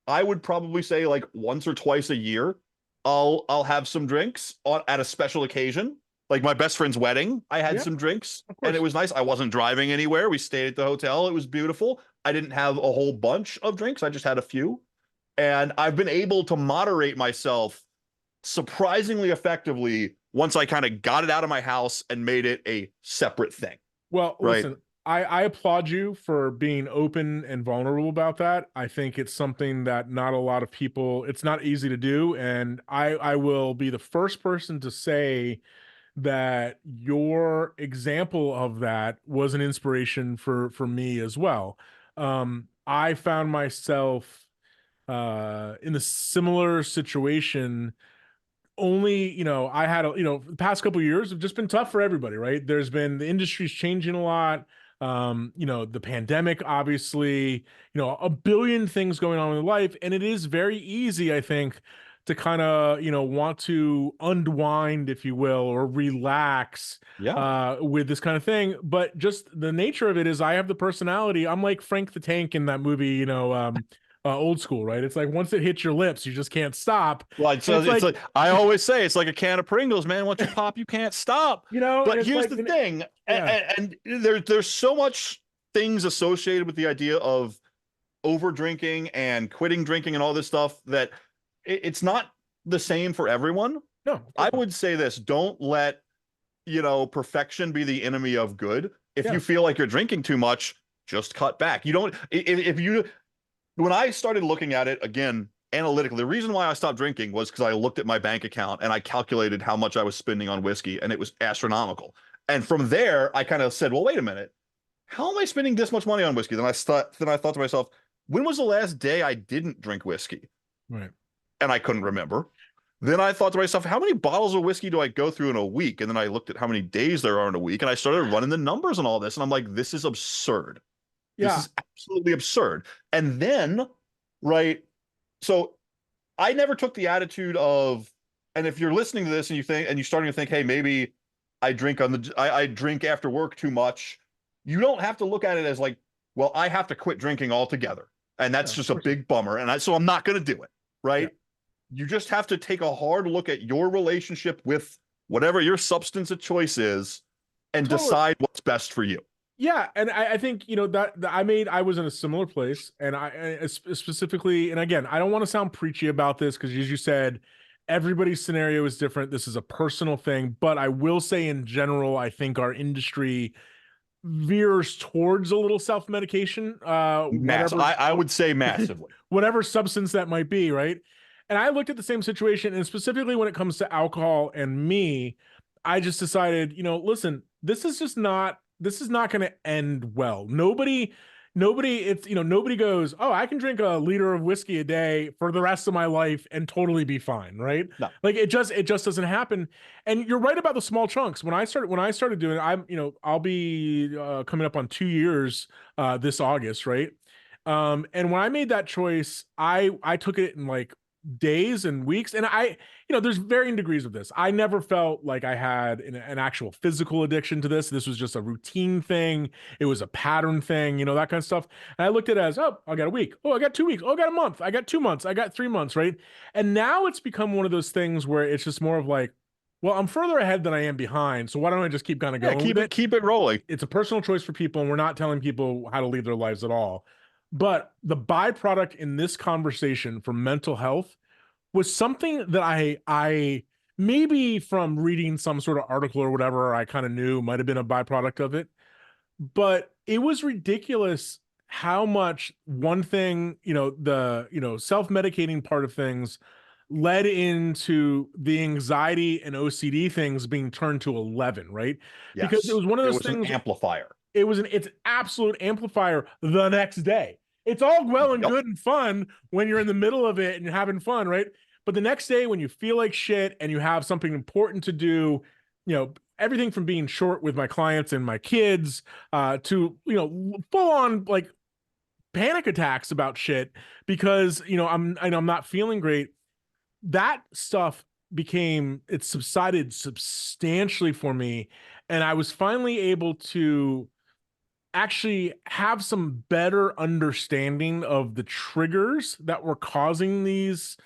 [SPEAKER 2] I would probably say like once or twice a year, I'll have some drinks at a special occasion. Like my best friend's wedding, I had
[SPEAKER 1] Yeah,
[SPEAKER 2] some drinks
[SPEAKER 1] of
[SPEAKER 2] and it
[SPEAKER 1] course.
[SPEAKER 2] was nice. I wasn't driving anywhere. We stayed at the hotel. It was beautiful. I didn't have a whole bunch of drinks. I just had a few. And I've been able to moderate myself surprisingly effectively once I kind of got it out of my house and made it a separate thing,
[SPEAKER 1] Well,
[SPEAKER 2] right?
[SPEAKER 1] listen, I applaud you for being open and vulnerable about that. I think it's something that not a lot of people, it's not easy to do. And I will be the first person to say that your example of that was an inspiration for me as well. I found myself in a similar situation. Only, I had the past couple of years have just been tough for everybody, right? There's been, the industry's changing a lot. The pandemic, obviously, a billion things going on in life, and it is very easy, I think, to kind of, want to unwind, if you will, or relax
[SPEAKER 2] Yeah.
[SPEAKER 1] with this kind of thing. But just the nature of it is I have the personality. I'm like Frank the Tank in that movie, Old School, right? It's like once it hits your lips, you just can't stop.
[SPEAKER 2] Like
[SPEAKER 1] And
[SPEAKER 2] so
[SPEAKER 1] it's
[SPEAKER 2] it's
[SPEAKER 1] like,
[SPEAKER 2] like I always say it's like a can of Pringles, man. Once you pop, you can't stop.
[SPEAKER 1] and
[SPEAKER 2] But
[SPEAKER 1] it's
[SPEAKER 2] here's
[SPEAKER 1] like,
[SPEAKER 2] the thing,
[SPEAKER 1] yeah,
[SPEAKER 2] and there's so much things associated with the idea of over drinking and quitting drinking and all this stuff that it's not the same for everyone.
[SPEAKER 1] no, of
[SPEAKER 2] I
[SPEAKER 1] course not.
[SPEAKER 2] would say this: don't let perfection be the enemy of good. If you
[SPEAKER 1] Yeah,
[SPEAKER 2] feel like you're drinking too much, just cut back. You don't if you when I started looking at it again analytically, the reason why I stopped drinking was because I looked at my bank account and I calculated how much I was spending on whiskey, and it was astronomical. And from there, I kind of said, "Well, wait a minute, how am I spending this much money on whiskey?" Then I thought to myself, "When was the last day I didn't drink whiskey?"
[SPEAKER 1] right.
[SPEAKER 2] And I couldn't remember. Then I thought to myself, how many bottles of whiskey do I go through in a week? And then I looked at how many days there are in a week, and I started running the numbers on all this, and I'm like, this is absurd. This
[SPEAKER 1] Yeah,
[SPEAKER 2] is absolutely absurd. And then, right, so I never took the attitude of, and if you're listening to this and you're starting to think, hey, maybe I drink after work too much, you don't have to look at it as like, well, I have to quit drinking altogether. And
[SPEAKER 1] yeah,
[SPEAKER 2] that's
[SPEAKER 1] of
[SPEAKER 2] just a
[SPEAKER 1] course not.
[SPEAKER 2] big bummer. So I'm not going to do it.
[SPEAKER 1] Yeah,
[SPEAKER 2] Right. You just have to take a hard look at your relationship with whatever your substance of choice is and
[SPEAKER 1] totally.
[SPEAKER 2] decide what's best for you.
[SPEAKER 1] Yeah, and I think that I was in a similar place, and specifically, and again, I don't want to sound preachy about this because, as you said, everybody's scenario is different. This is a personal thing, but I will say, in general, I think our industry veers towards a little self medication, whatever
[SPEAKER 2] I would say massively.
[SPEAKER 1] whatever substance that might be, right? And I looked at the same situation, and specifically when it comes to alcohol and me, I just decided, listen, this is not going to end well. Nobody, nobody goes, oh, I can drink a liter of whiskey a day for the rest of my life and totally be fine, right?
[SPEAKER 2] No.
[SPEAKER 1] Like it just doesn't happen. And you're right about the small chunks. When I started doing it, I'll be coming up on 2 years this August, right? And when I made that choice, I took it in like days and weeks, and there's varying degrees of this. I never felt like I had an actual physical addiction to this. This was just a routine thing. It was a pattern thing, that kind of stuff. And I looked at it as, oh, I got a week. Oh, I got 2 weeks. Oh, I got a month. I got 2 months. I got 3 months, right? And now it's become one of those things where it's just more of like, well, I'm further ahead than I am behind. So why don't I just keep kind of
[SPEAKER 2] Yeah,
[SPEAKER 1] going with it?
[SPEAKER 2] keep it rolling.
[SPEAKER 1] It's a personal choice for people, and we're not telling people how to lead their lives at all. But the byproduct in this conversation for mental health was something that I maybe from reading some sort of article or whatever, I kind of knew might have been a byproduct of it. But it was ridiculous how much one thing, the self-medicating part of things led into the anxiety and OCD things being turned to 11, right? Because it
[SPEAKER 2] Yes.
[SPEAKER 1] was one of
[SPEAKER 2] It
[SPEAKER 1] those
[SPEAKER 2] was an
[SPEAKER 1] things.
[SPEAKER 2] amplifier.
[SPEAKER 1] It's an absolute amplifier the next day. It's all well and
[SPEAKER 2] Yep.
[SPEAKER 1] good and fun when you're in the middle of it and you're having fun, right? But the next day when you feel like shit and you have something important to do, everything from being short with my clients and my kids, to, full on like panic attacks about shit because, I'm not feeling great. That stuff it subsided substantially for me. And I was finally able to actually have some better understanding of the triggers that were causing these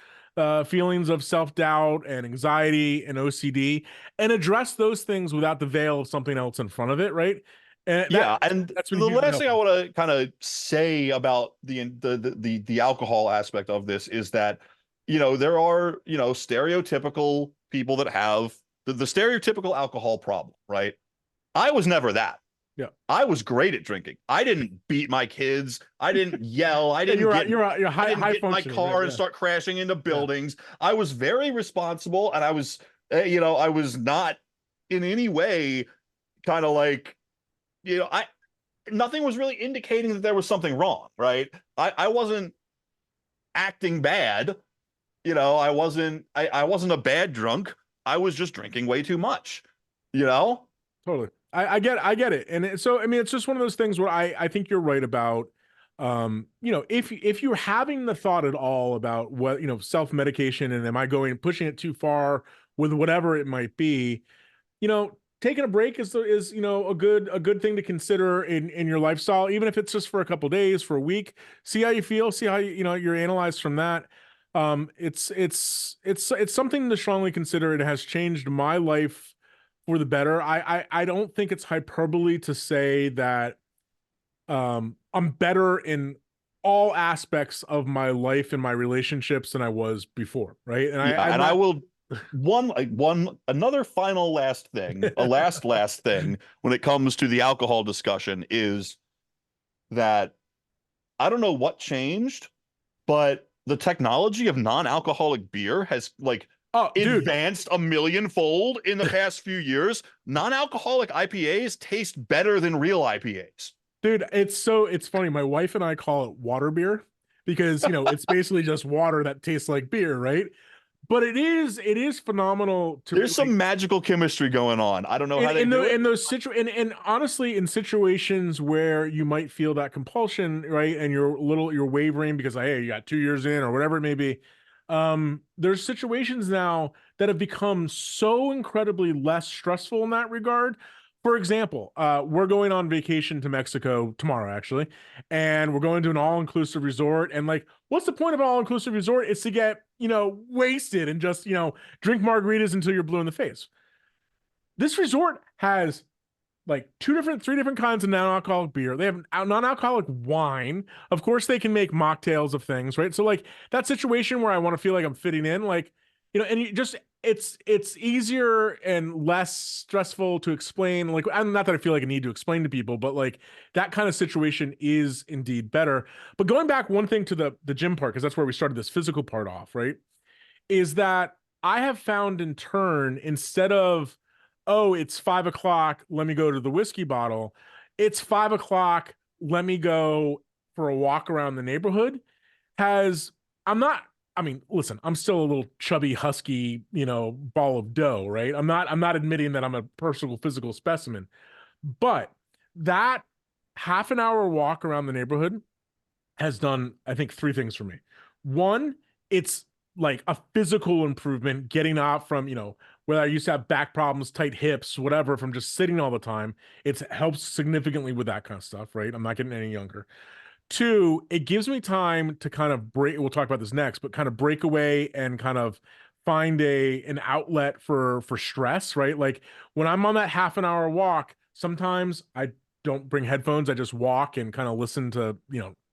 [SPEAKER 1] feelings of self-doubt and anxiety and OCD, and address those things without the veil of something else in front of it, right? And
[SPEAKER 2] Yeah, and
[SPEAKER 1] that's been
[SPEAKER 2] the
[SPEAKER 1] hugely
[SPEAKER 2] last thing I
[SPEAKER 1] helpful.
[SPEAKER 2] want to kind of say about the alcohol aspect of this is that there are stereotypical people that have the stereotypical alcohol problem, right? I was never that.
[SPEAKER 1] Yeah.
[SPEAKER 2] I was great at drinking. I didn't beat my kids. I didn't yell.
[SPEAKER 1] Yeah, you're
[SPEAKER 2] I
[SPEAKER 1] high
[SPEAKER 2] didn't
[SPEAKER 1] high
[SPEAKER 2] get in my
[SPEAKER 1] functioning, right?
[SPEAKER 2] car and
[SPEAKER 1] Yeah.
[SPEAKER 2] start crashing into
[SPEAKER 1] Yeah.
[SPEAKER 2] buildings. I was very responsible, and I was not in any way kind of like, I nothing was really indicating that there was something wrong, right? I wasn't acting bad. I wasn't a bad drunk. I was just drinking way too much, you know?
[SPEAKER 1] Totally. I get it. And so, I mean, it's just one of those things where I think you're right about, if you're having the thought at all about what, self-medication and am I pushing it too far with whatever it might be, taking a break is, a good thing to consider in your lifestyle, even if it's just for a couple days, for a week, see how you feel, see how you're analyzed from that. It's something to strongly consider. It has changed my life for the better. I don't think it's hyperbole to say that I'm better in all aspects of my life and my relationships than I was before, right? And
[SPEAKER 2] Yeah,
[SPEAKER 1] I'm
[SPEAKER 2] and I
[SPEAKER 1] not.
[SPEAKER 2] will one another final last thing, a last thing when it comes to the alcohol discussion is that I don't know what changed, but the technology of non-alcoholic beer has like
[SPEAKER 1] Oh, dude,
[SPEAKER 2] advanced a millionfold in the past few years. Non-alcoholic IPAs taste better than real IPAs.
[SPEAKER 1] dude, it's funny. My wife and I call it water beer because it's basically just water that tastes like beer, right? But it is phenomenal to
[SPEAKER 2] There's
[SPEAKER 1] really
[SPEAKER 2] some magical chemistry going on. I don't know how they do it.
[SPEAKER 1] in those and honestly, in situations where you might feel that compulsion, right, and you're wavering because hey, you got 2 years in or whatever it may be. There's situations now that have become so incredibly less stressful in that regard. For example, we're going on vacation to Mexico tomorrow, actually, and we're going to an all-inclusive resort. And like, what's the point of an all-inclusive resort? It's to get wasted and just drink margaritas until you're blue in the face. This resort has like three different kinds of non-alcoholic beer. They have non-alcoholic wine. Of course, they can make mocktails of things, right? So like that situation where I want to feel like I'm fitting in, like, and you just it's easier and less stressful to explain. Like, I'm not that I feel like I need to explain to people, but like that kind of situation is indeed better. But going back one thing to the gym part, because that's where we started this physical part off, right? Is that I have found in turn, instead of, oh, it's 5 o'clock, let me go to the whiskey bottle, it's 5 o'clock, let me go for a walk around the neighborhood has, I'm not, I mean, listen, I'm still a little chubby, husky, ball of dough, right? I'm not admitting that I'm a personal physical specimen, but that half an hour walk around the neighborhood has done, I think, three things for me. One, it's like a physical improvement, getting out from, whether I used to have back problems, tight hips, whatever, from just sitting all the time. It helps significantly with that kind of stuff, right? I'm not getting any younger. Two, it gives me time to kind of break. We'll talk about this next, but kind of break away and kind of find an outlet for stress, right? Like when I'm on that half an hour walk, sometimes I don't bring headphones. I just walk and kind of listen to,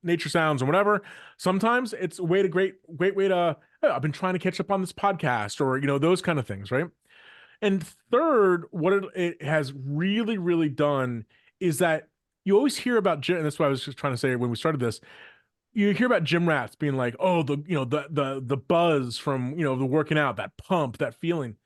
[SPEAKER 1] nature sounds and whatever. Sometimes it's a way to great way to, "Oh, I've been trying to catch up on this podcast," or, those kind of things, right? And third, what it has really, really done is that you always hear about gym, and that's what I was just trying to say when we started this. You hear about gym rats being like, "Oh, the buzz from the working out, that pump, that feeling,"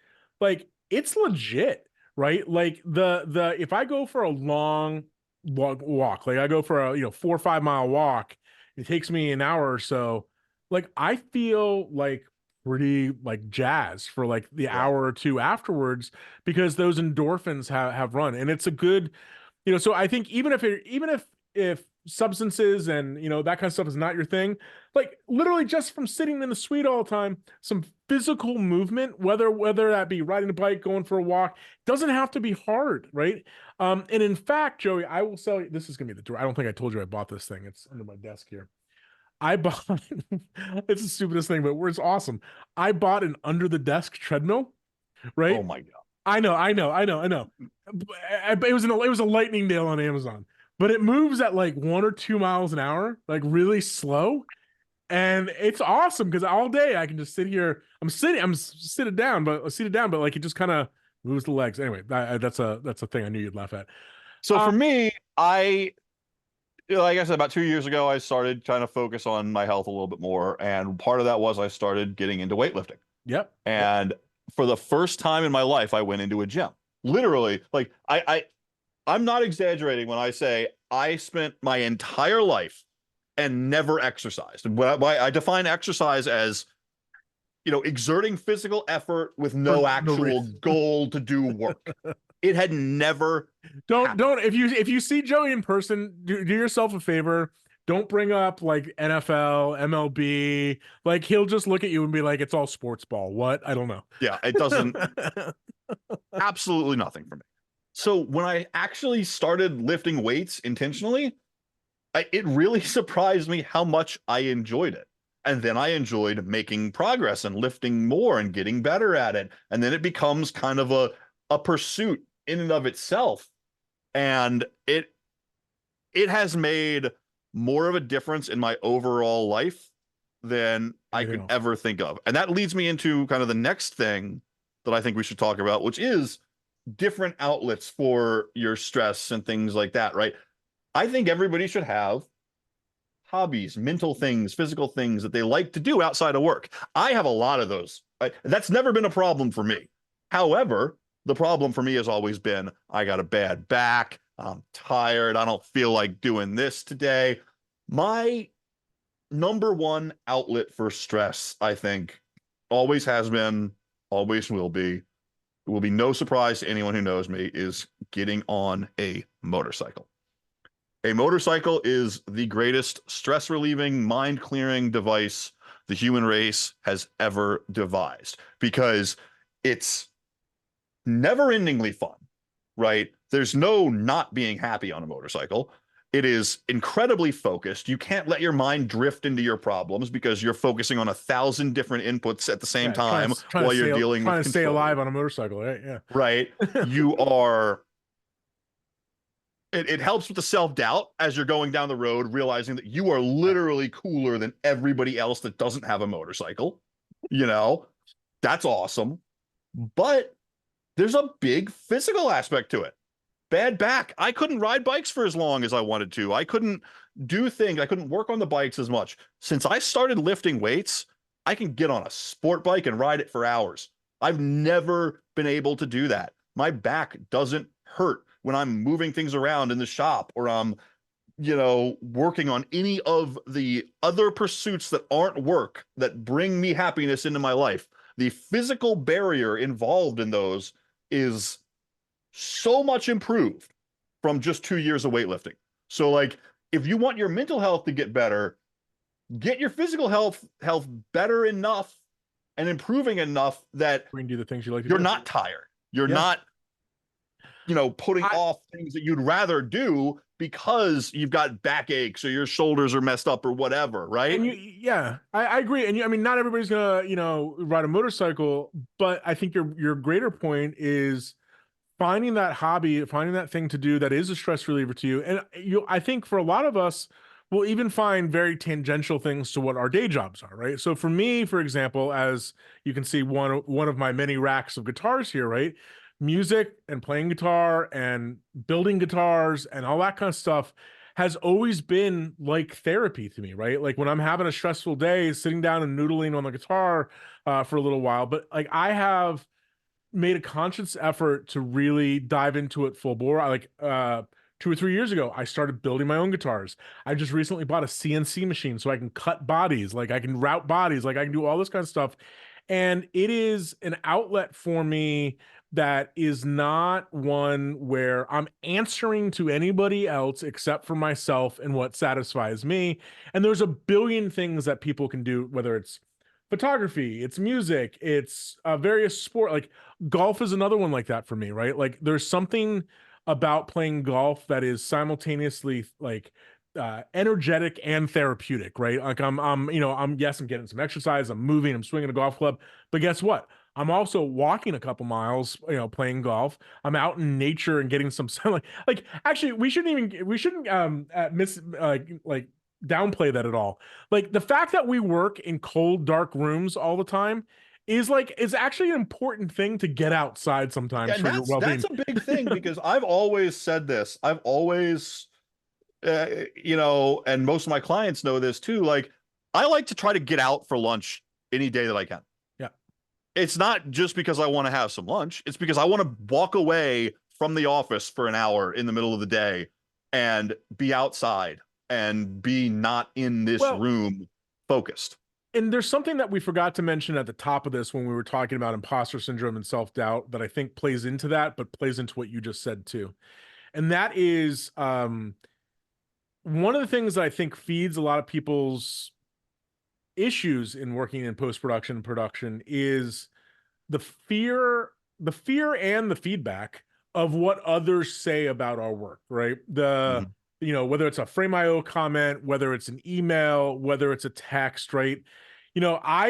[SPEAKER 1] like it's legit, right? Like the if I go for a long walk, like I go for a 4 or 5 mile walk, it takes me an hour or so. Like I feel like pretty like jazzed for like the
[SPEAKER 2] Yeah.
[SPEAKER 1] hour or two afterwards because those endorphins have run, and it's a good, so I think even if substances and that kind of stuff is not your thing, like literally just from sitting in the suite all the time, some physical movement, whether that be riding a bike, going for a walk, doesn't have to be hard, right? And in fact, Joey, I will sell you, this is gonna be the door. I don't think I told you I bought this thing. It's under my desk here. I bought it's the stupidest thing, but it's awesome. I bought an under the desk treadmill, right?
[SPEAKER 2] Oh my God.
[SPEAKER 1] I know. It was a lightning nail on Amazon, but it moves at like 1 or 2 miles an hour, like really slow, and it's awesome because all day I can just sit here. I'm seated down, but like it just kind of moves the legs. Anyway, that's a thing I knew you'd laugh at.
[SPEAKER 2] So for
[SPEAKER 1] Um,
[SPEAKER 2] me, like I said, about 2 years ago, I started trying to focus on my health a little bit more. And part of that was I started getting into weightlifting.
[SPEAKER 1] yep.
[SPEAKER 2] And for the first time in my life, I went into a gym. Literally, like I'm not exaggerating when I say I spent my entire life and never exercised. And what I define exercise as, exerting physical effort with no
[SPEAKER 1] No
[SPEAKER 2] actual
[SPEAKER 1] reason.
[SPEAKER 2] goal to do work. It had never happened.
[SPEAKER 1] Don't if you see Joey in person, do yourself a favor. Don't bring up like NFL, MLB. Like he'll just look at you and be like, "It's all sports ball." What? I don't know.
[SPEAKER 2] Yeah, it doesn't, absolutely nothing for me. So when I actually started lifting weights intentionally, it really surprised me how much I enjoyed it. And then I enjoyed making progress and lifting more and getting better at it. And then it becomes kind of a pursuit in and of itself. And it has made more of a difference in my overall life than I could ever think of. And that leads me into kind of the next thing that I think we should talk about, which is different outlets for your stress and things like that, right? I think everybody should have hobbies, mental things, physical things that they like to do outside of work. I have a lot of those. That's never been a problem for me. However, the problem for me has always been I got a bad back. I'm tired. I don't feel like doing this today. My number one outlet for stress, I think, always has been, always will be, it will be no surprise to anyone who knows me, is getting on a motorcycle. A motorcycle is the greatest stress relieving, mind clearing device the human race has ever devised because it's never endingly fun, right? There's no not being happy on a motorcycle. It is incredibly focused. You can't let your mind drift into your problems because you're focusing on 1,000 different inputs at the same time while you're dealing with
[SPEAKER 1] trying to stay
[SPEAKER 2] control.
[SPEAKER 1] alive on a motorcycle, right? Yeah.
[SPEAKER 2] Right. You are. It helps with the self-doubt as you're going down the road, realizing that you are literally cooler than everybody else that doesn't have a motorcycle. That's awesome. But there's a big physical aspect to it. Bad back. I couldn't ride bikes for as long as I wanted to. I couldn't do things. I couldn't work on the bikes as much. Since I started lifting weights, I can get on a sport bike and ride it for hours. I've never been able to do that. My back doesn't hurt when I'm moving things around in the shop or I'm working on any of the other pursuits that aren't work that bring me happiness into my life, the physical barrier involved in those is so much improved from just 2 years of weightlifting. So like, if you want your mental health to get better, get your physical health better enough and improving enough that
[SPEAKER 1] We can do the things you like to
[SPEAKER 2] you're
[SPEAKER 1] do.
[SPEAKER 2] not tired. You're
[SPEAKER 1] Yeah.
[SPEAKER 2] not, putting
[SPEAKER 1] I,
[SPEAKER 2] off things that you'd rather do because you've got backaches or your shoulders are messed up or whatever, right?
[SPEAKER 1] and yeah, I agree. And I mean, not everybody's gonna, ride a motorcycle, but I think your greater point is finding that hobby, finding that thing to do that is a stress reliever to you. And I think for a lot of us, we'll even find very tangential things to what our day jobs are, right? So for me, for example, as you can see, one of my many racks of guitars here, right? Music and playing guitar and building guitars and all that kind of stuff has always been like therapy to me, right? Like when I'm having a stressful day, sitting down and noodling on the guitar for a little while. But like I have made a conscious effort to really dive into it full bore. I like 2 or 3 years ago, I started building my own guitars. I just recently bought a CNC machine so I can cut bodies, like I can route bodies, like I can do all this kind of stuff. And it is an outlet for me that is not one where I'm answering to anybody else except for myself and what satisfies me. And there's a billion things that people can do, whether it's photography, it's music, it's various sport. Like golf is another one like that for me, right? Like there's something about playing golf that is simultaneously like energetic and therapeutic, right? Like I'm yes, I'm getting some exercise, I'm moving, I'm swinging a golf club, but guess what? I'm also walking a couple miles, playing golf. I'm out in nature and getting some sun. Like actually, we shouldn't miss like downplay that at all. Like the fact that we work in cold, dark rooms all the time is actually an important thing to get outside
[SPEAKER 2] Yeah,
[SPEAKER 1] sometimes
[SPEAKER 2] and
[SPEAKER 1] for your
[SPEAKER 2] that's
[SPEAKER 1] well-being.
[SPEAKER 2] a big thing because I've always said this. I've always, and most of my clients know this too. Like, I like to try to get out for lunch any day that I can.
[SPEAKER 1] Yeah.
[SPEAKER 2] It's not just because I want to have some lunch. It's because I want to walk away from the office for an hour in the middle of the day and be outside and be not in this
[SPEAKER 1] Well,
[SPEAKER 2] room focused.
[SPEAKER 1] and there's something that we forgot to mention at the top of this when we were talking about imposter syndrome and self-doubt that I think plays into that, but plays into what you just said too. And that is one of the things that I think feeds a lot of people's issues in working in post-production and production is the fear, and the feedback of what others say about our work, right?
[SPEAKER 2] Mhm.
[SPEAKER 1] Whether it's a Frame.io comment, whether it's an email, whether it's a text, right? I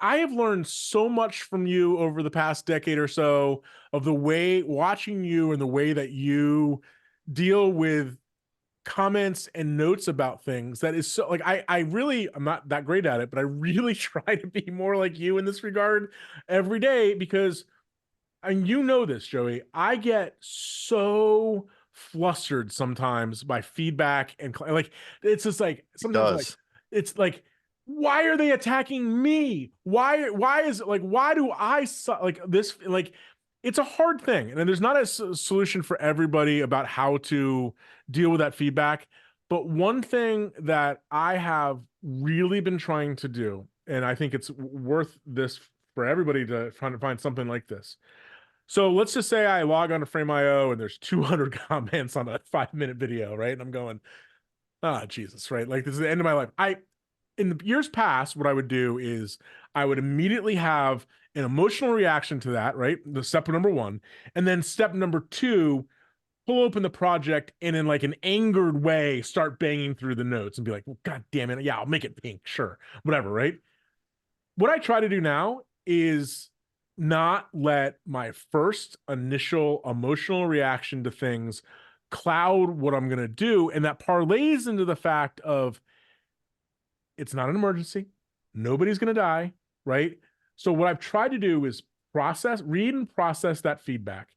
[SPEAKER 1] have learned so much from you over the past decade or so of the way watching you and the way that you deal with comments and notes about things that is so like I really I'm not that great at it, but I really try to be more like you in this regard every day because and you know this, Joey, I get so flustered sometimes by feedback and like it's just like
[SPEAKER 2] It
[SPEAKER 1] sometimes like
[SPEAKER 2] does.
[SPEAKER 1] it's like why are they attacking me? Why is it like why do I like this like it's a hard thing and there's not a solution for everybody about how to deal with that feedback. But one thing that I have really been trying to do, and I think it's worth this for everybody to try to find something like this. So let's just say I log on to Frame.io and there's 200 comments on a 5-minute video, right? And I'm going, ah, Jesus, right? Like this is the end of my life. In the years past, what I would do is I would immediately have an emotional reaction to that, right? The step number one. And then step number two, pull open the project and in like an angered way, start banging through the notes and be like, well, God damn it. Yeah, I'll make it pink. Sure. Whatever, right? What I try to do now is not let my first initial emotional reaction to things cloud what I'm going to do. And that parlays into the fact of it's not an emergency. Nobody's going to die, right? So what I've tried to do is read and process that feedback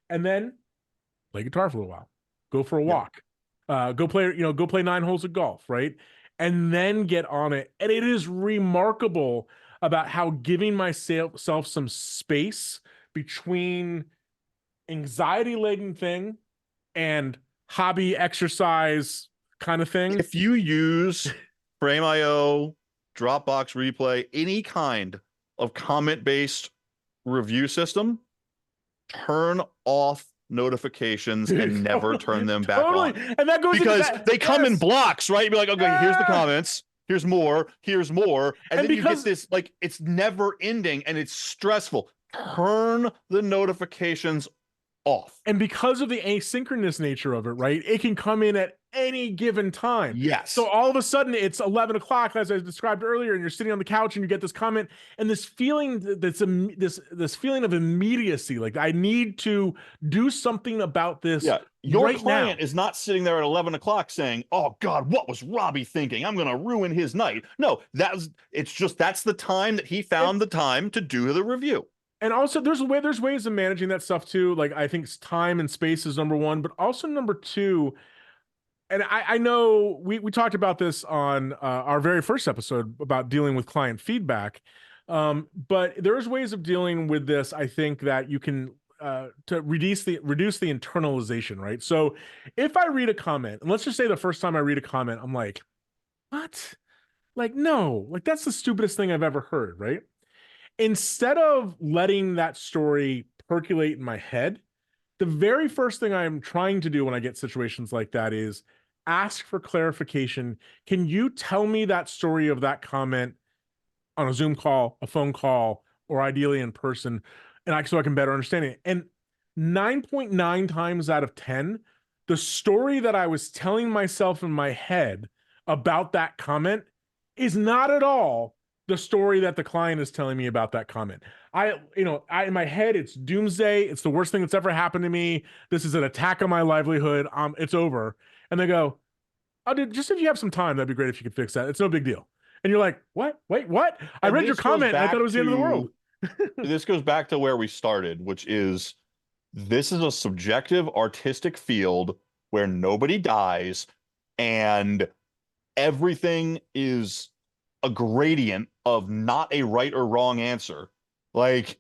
[SPEAKER 1] and then play guitar for a while, go for a
[SPEAKER 2] Yeah.
[SPEAKER 1] walk, go play 9 holes of golf, right? And then get on it. And it is remarkable about how giving myself some space between anxiety laden thing and hobby exercise kind of thing.
[SPEAKER 2] If you use Frame.io, Dropbox Replay, any kind of comment-based review system, turn off notifications and never turn them back
[SPEAKER 1] Totally.
[SPEAKER 2] on.
[SPEAKER 1] And that goes into
[SPEAKER 2] Because
[SPEAKER 1] that.
[SPEAKER 2] they come in
[SPEAKER 1] Yes.
[SPEAKER 2] blocks, right? You'd be like, okay, here's the
[SPEAKER 1] Yeah.
[SPEAKER 2] comments, here's more, and
[SPEAKER 1] And
[SPEAKER 2] then you
[SPEAKER 1] because
[SPEAKER 2] get this, like, it's never ending and it's stressful. Turn the notifications off.
[SPEAKER 1] And because of the asynchronous nature of it, right? It can come in at any given time.
[SPEAKER 2] Yes.
[SPEAKER 1] So all of a sudden it's 11 o'clock, as I described earlier, and you're sitting on the couch and you get this comment and this feeling this feeling of immediacy. Like, I need to do something about this.
[SPEAKER 2] Yeah. Your
[SPEAKER 1] right
[SPEAKER 2] client
[SPEAKER 1] now
[SPEAKER 2] is not sitting there at 11 o'clock saying, oh God, what was Robbie thinking? I'm going to ruin his night. No, that's the time that he found the time to do the review.
[SPEAKER 1] And also there's ways of managing that stuff too. Like, I think time and space is number one, but also number two, and I know we talked about this on our very first episode about dealing with client feedback. But there's ways of dealing with this, I think, that you can to reduce the internalization, right? So if I read a comment, and let's just say the first time I read a comment, I'm like, what? Like, no, like, that's the stupidest thing I've ever heard, right? Instead of letting that story percolate in my head, the very first thing I'm trying to do when I get situations like that is ask for clarification. Can you tell me that story of that comment on a Zoom call, a phone call, or ideally in person, and so I can better understand it? And 9.9 times out of 10, the story that I was telling myself in my head about that comment is not at all the story that the client is telling me about that comment. In my head, it's doomsday. It's the worst thing that's ever happened to me. This is an attack on my livelihood. It's over. And they go, oh, dude, just if you have some time, that'd be great if you could fix that. It's no big deal. And you're like, what? Wait, what? I read your comment and I thought it was the end of the world.
[SPEAKER 2] This goes back to where we started, which is, this is a subjective artistic field where nobody dies and everything is a gradient of not a right or wrong answer. Like,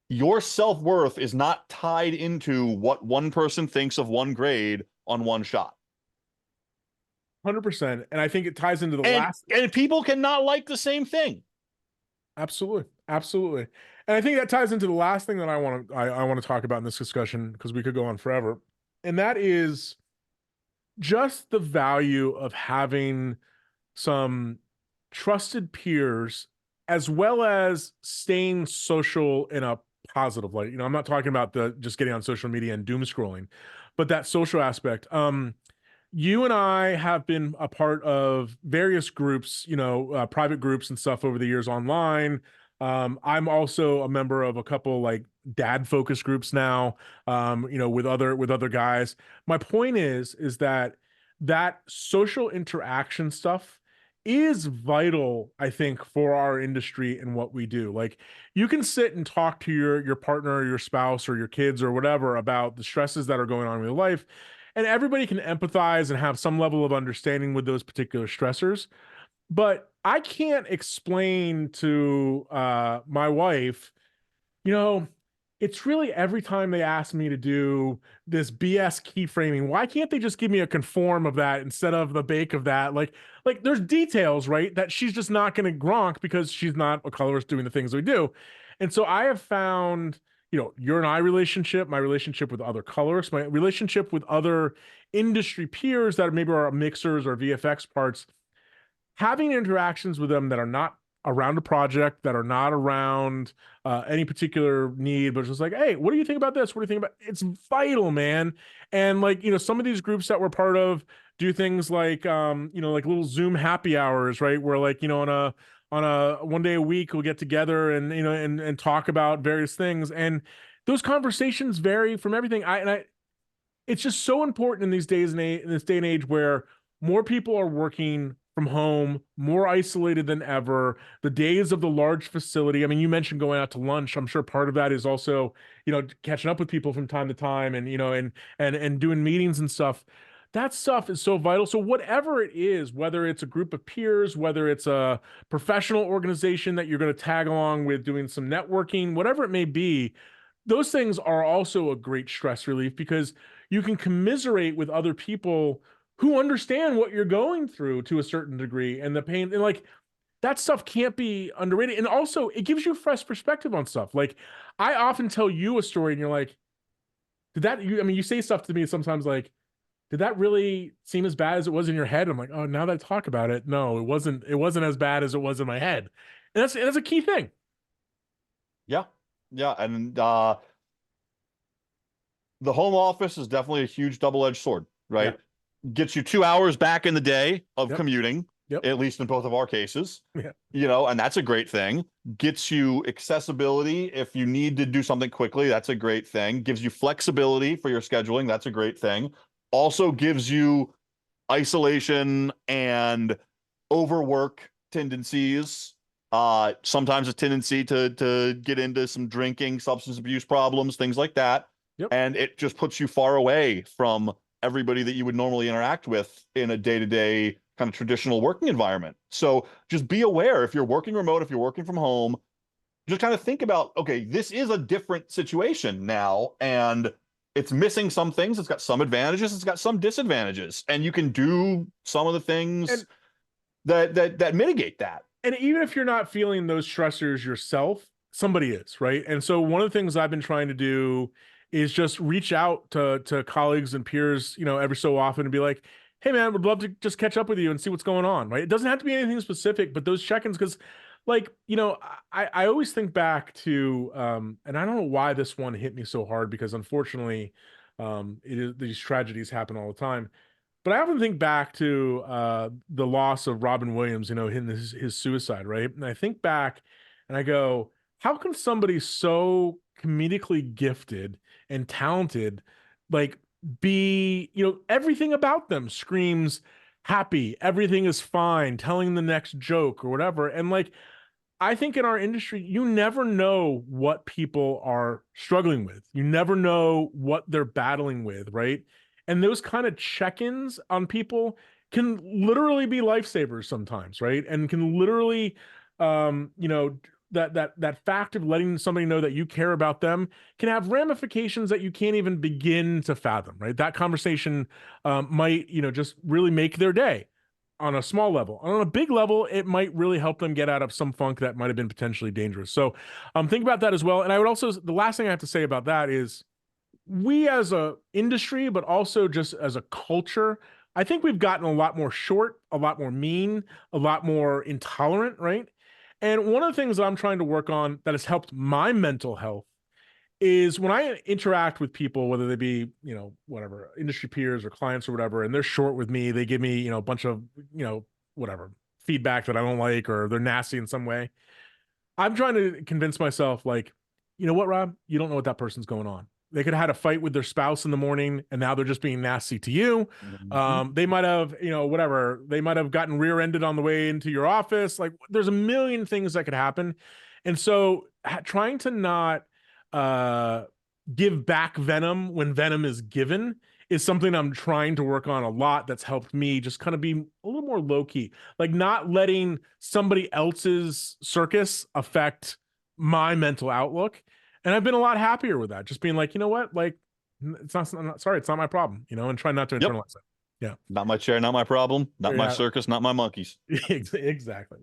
[SPEAKER 2] your self-worth is not tied into what one person thinks of one grade on one shot.
[SPEAKER 1] 100%. And I think it ties into the last.
[SPEAKER 2] And people cannot like the same thing.
[SPEAKER 1] Absolutely. Absolutely. And I think that ties into the last thing that I want to talk about in this discussion, because we could go on forever. And that is just the value of having some trusted peers, as well as staying social in a positive light. I'm not talking about just getting on social media and doom scrolling, but that social aspect. You and I have been a part of various groups, private groups and stuff over the years online. I'm also a member of a couple, like, dad focus groups now, with other guys. My point is that social interaction stuff is vital, I think, for our industry and what we do. Like, you can sit and talk to your partner or your spouse or your kids or whatever about the stresses that are going on in your life, and everybody can empathize and have some level of understanding with those particular stressors. But I can't explain to my wife, it's really every time they ask me to do this BS keyframing, why can't they just give me a conform of that instead of the bake of that? Like there's details, right, that she's just not going to gronk because she's not a colorist doing the things we do. And so I have found, your and I relationship, my relationship with other colorists, my relationship with other industry peers that maybe are mixers or VFX parts, having interactions with them that are not around a project, that are not around any particular need, but just like, hey, what do you think about this? What do you think about? It's vital, man. And like, some of these groups that we're part of do things like, like little Zoom happy hours, right? Where, like, on a one day a week, we'll get together and, and talk about various things. And those conversations vary from everything. It's just so important in these days and in this day and age where more people are working from home, more isolated than ever. The days of the large facility. I mean, you mentioned going out to lunch. I'm sure part of that is also, catching up with people from time to time and, and doing meetings and stuff. That stuff is so vital. So whatever it is, whether it's a group of peers, whether it's a professional organization that you're going to tag along with doing some networking, whatever it may be, those things are also a great stress relief because you can commiserate with other people who understand what you're going through to a certain degree and the pain, and like that stuff can't be underrated. And also it gives you fresh perspective on stuff. Like I often tell you a story and you're like, did that you I mean you say stuff to me sometimes like, did that really seem as bad as it was in your head? I'm like, oh, now that I talk about it, no, it wasn't as bad as it was in my head. And that's a key thing.
[SPEAKER 2] Yeah. Yeah. And the home office is definitely a huge double-edged sword,
[SPEAKER 1] Yeah.
[SPEAKER 2] right? Gets you 2 hours back in the day of
[SPEAKER 1] Yep.
[SPEAKER 2] commuting,
[SPEAKER 1] Yep.
[SPEAKER 2] at least in both of our cases.
[SPEAKER 1] Yeah.
[SPEAKER 2] And that's a great thing. Gets you accessibility if you need to do something quickly. That's a great thing. Gives you flexibility for your scheduling. That's a great thing. Also gives you isolation and overwork tendencies. Sometimes a tendency to get into some drinking, substance abuse problems, things like that.
[SPEAKER 1] Yep.
[SPEAKER 2] And it just puts you far away from everybody that you would normally interact with in a day-to-day kind of traditional working environment. So just be aware if you're working remote, if you're working from home, just kind of think about, okay, this is a different situation now, and it's missing some things. It's got some advantages, it's got some disadvantages, and you can do some of the things
[SPEAKER 1] And
[SPEAKER 2] that mitigate that.
[SPEAKER 1] and even if you're not feeling those stressors yourself, somebody is, right? And so one of the things I've been trying to do is just reach out to colleagues and peers, every so often and be like, hey man, would love to just catch up with you and see what's going on, right? It doesn't have to be anything specific, but those check-ins, because like, I always think back to and I don't know why this one hit me so hard because unfortunately these tragedies happen all the time. But I often think back to the loss of Robin Williams, in his suicide, right? And I think back and I go, how can somebody so comedically gifted and talented, like, be, everything about them screams happy, everything is fine, telling the next joke or whatever. And like, I think in our industry, you never know what people are struggling with. You never know what they're battling with, right? And those kind of check-ins on people can literally be lifesavers sometimes, right? And can literally, that fact of letting somebody know that you care about them can have ramifications that you can't even begin to fathom, right? That conversation might, just really make their day on a small level. On a big level, it might really help them get out of some funk that might have been potentially dangerous. So think about that as well. And I would also, the last thing I have to say about that is we as a industry, but also just as a culture, I think we've gotten a lot more short, a lot more mean, a lot more intolerant, right? And one of the things that I'm trying to work on that has helped my mental health is when I interact with people, whether they be, whatever, industry peers or clients or whatever, and they're short with me, they give me, a bunch of, whatever feedback that I don't like, or they're nasty in some way. I'm trying to convince myself, like, you know what, Rob, you don't know what that person's going on. They could have had a fight with their spouse in the morning and now they're just being nasty to you. They might have, whatever, they might have gotten rear-ended on the way into your office. Like there's a million things that could happen. And so trying to not give back venom when venom is given is something I'm trying to work on a lot. That's helped me just kind of be a little more low key, like not letting somebody else's circus affect my mental outlook. And I've been a lot happier with that. Just being like, you know what? Like, it's not, I'm not sorry, it's not my problem, and try not to
[SPEAKER 2] Yep.
[SPEAKER 1] internalize it. Yeah.
[SPEAKER 2] Not my chair, not my problem, not my
[SPEAKER 1] Yeah.
[SPEAKER 2] circus, not my monkeys.
[SPEAKER 1] Exactly.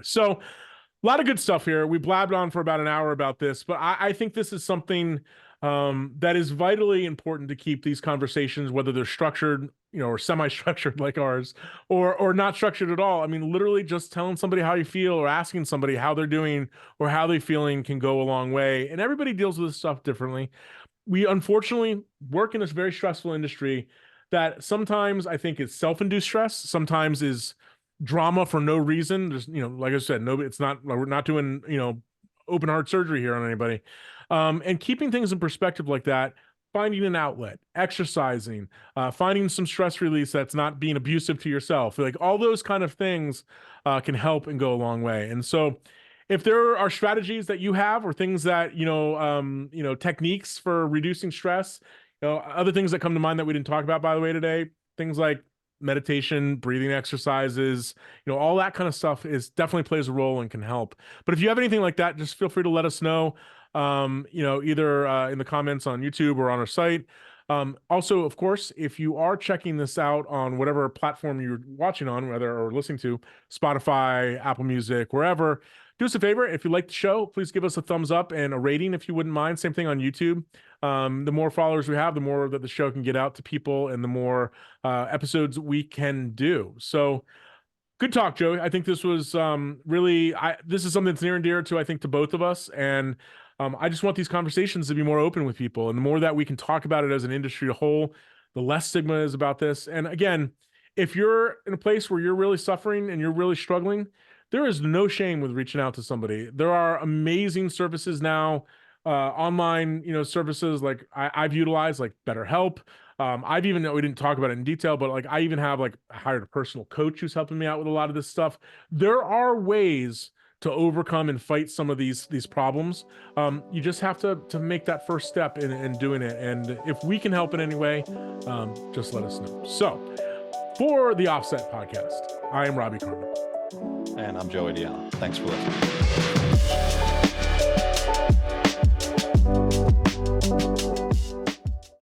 [SPEAKER 1] So a lot of good stuff here. We blabbed on for about an hour about this, but I think this is something that is vitally important to keep these conversations, whether they're structured, or semi-structured like ours, or not structured at all. I mean, literally just telling somebody how you feel or asking somebody how they're doing or how they're feeling can go a long way. And everybody deals with this stuff differently. We unfortunately work in this very stressful industry that sometimes I think is self-induced stress, sometimes is drama for no reason. Just, like I said, no, it's not, we're not doing, open heart surgery here on anybody. And keeping things in perspective like that, finding an outlet, exercising, finding some stress release that's not being abusive to yourself, like all those kind of things can help and go a long way. And so if there are strategies that you have or things that, techniques for reducing stress, other things that come to mind that we didn't talk about, by the way, today, things like meditation, breathing exercises, all that kind of stuff is definitely plays a role and can help. But if you have anything like that, just feel free to let us know, either in the comments on YouTube or on our site. Also, of course, if you are checking this out on whatever platform you're watching on, whether or listening to, Spotify, Apple Music, wherever, do us a favor. If you like the show, please give us a thumbs up and a rating if you wouldn't mind. Same thing on YouTube. The more followers we have, the more that the show can get out to people and the more episodes we can do. So good talk, Joey. I think this was really, this is something that's near and dear to, I think, to both of us. And I just want these conversations to be more open with people. And the more that we can talk about it as an industry as a whole, the less stigma is about this. And again, if you're in a place where you're really suffering and you're really struggling, there is no shame with reaching out to somebody. There are amazing services now, online, services like I've utilized, like BetterHelp. I've even, we didn't talk about it in detail, but like I even have like hired a personal coach who's helping me out with a lot of this stuff. There are ways to overcome and fight some of these problems. You just have to make that first step in doing it. And if we can help in any way, just let us know. So for the Offset Podcast, I am Robbie Carmen.
[SPEAKER 2] And I'm Joey Diana. Thanks for listening.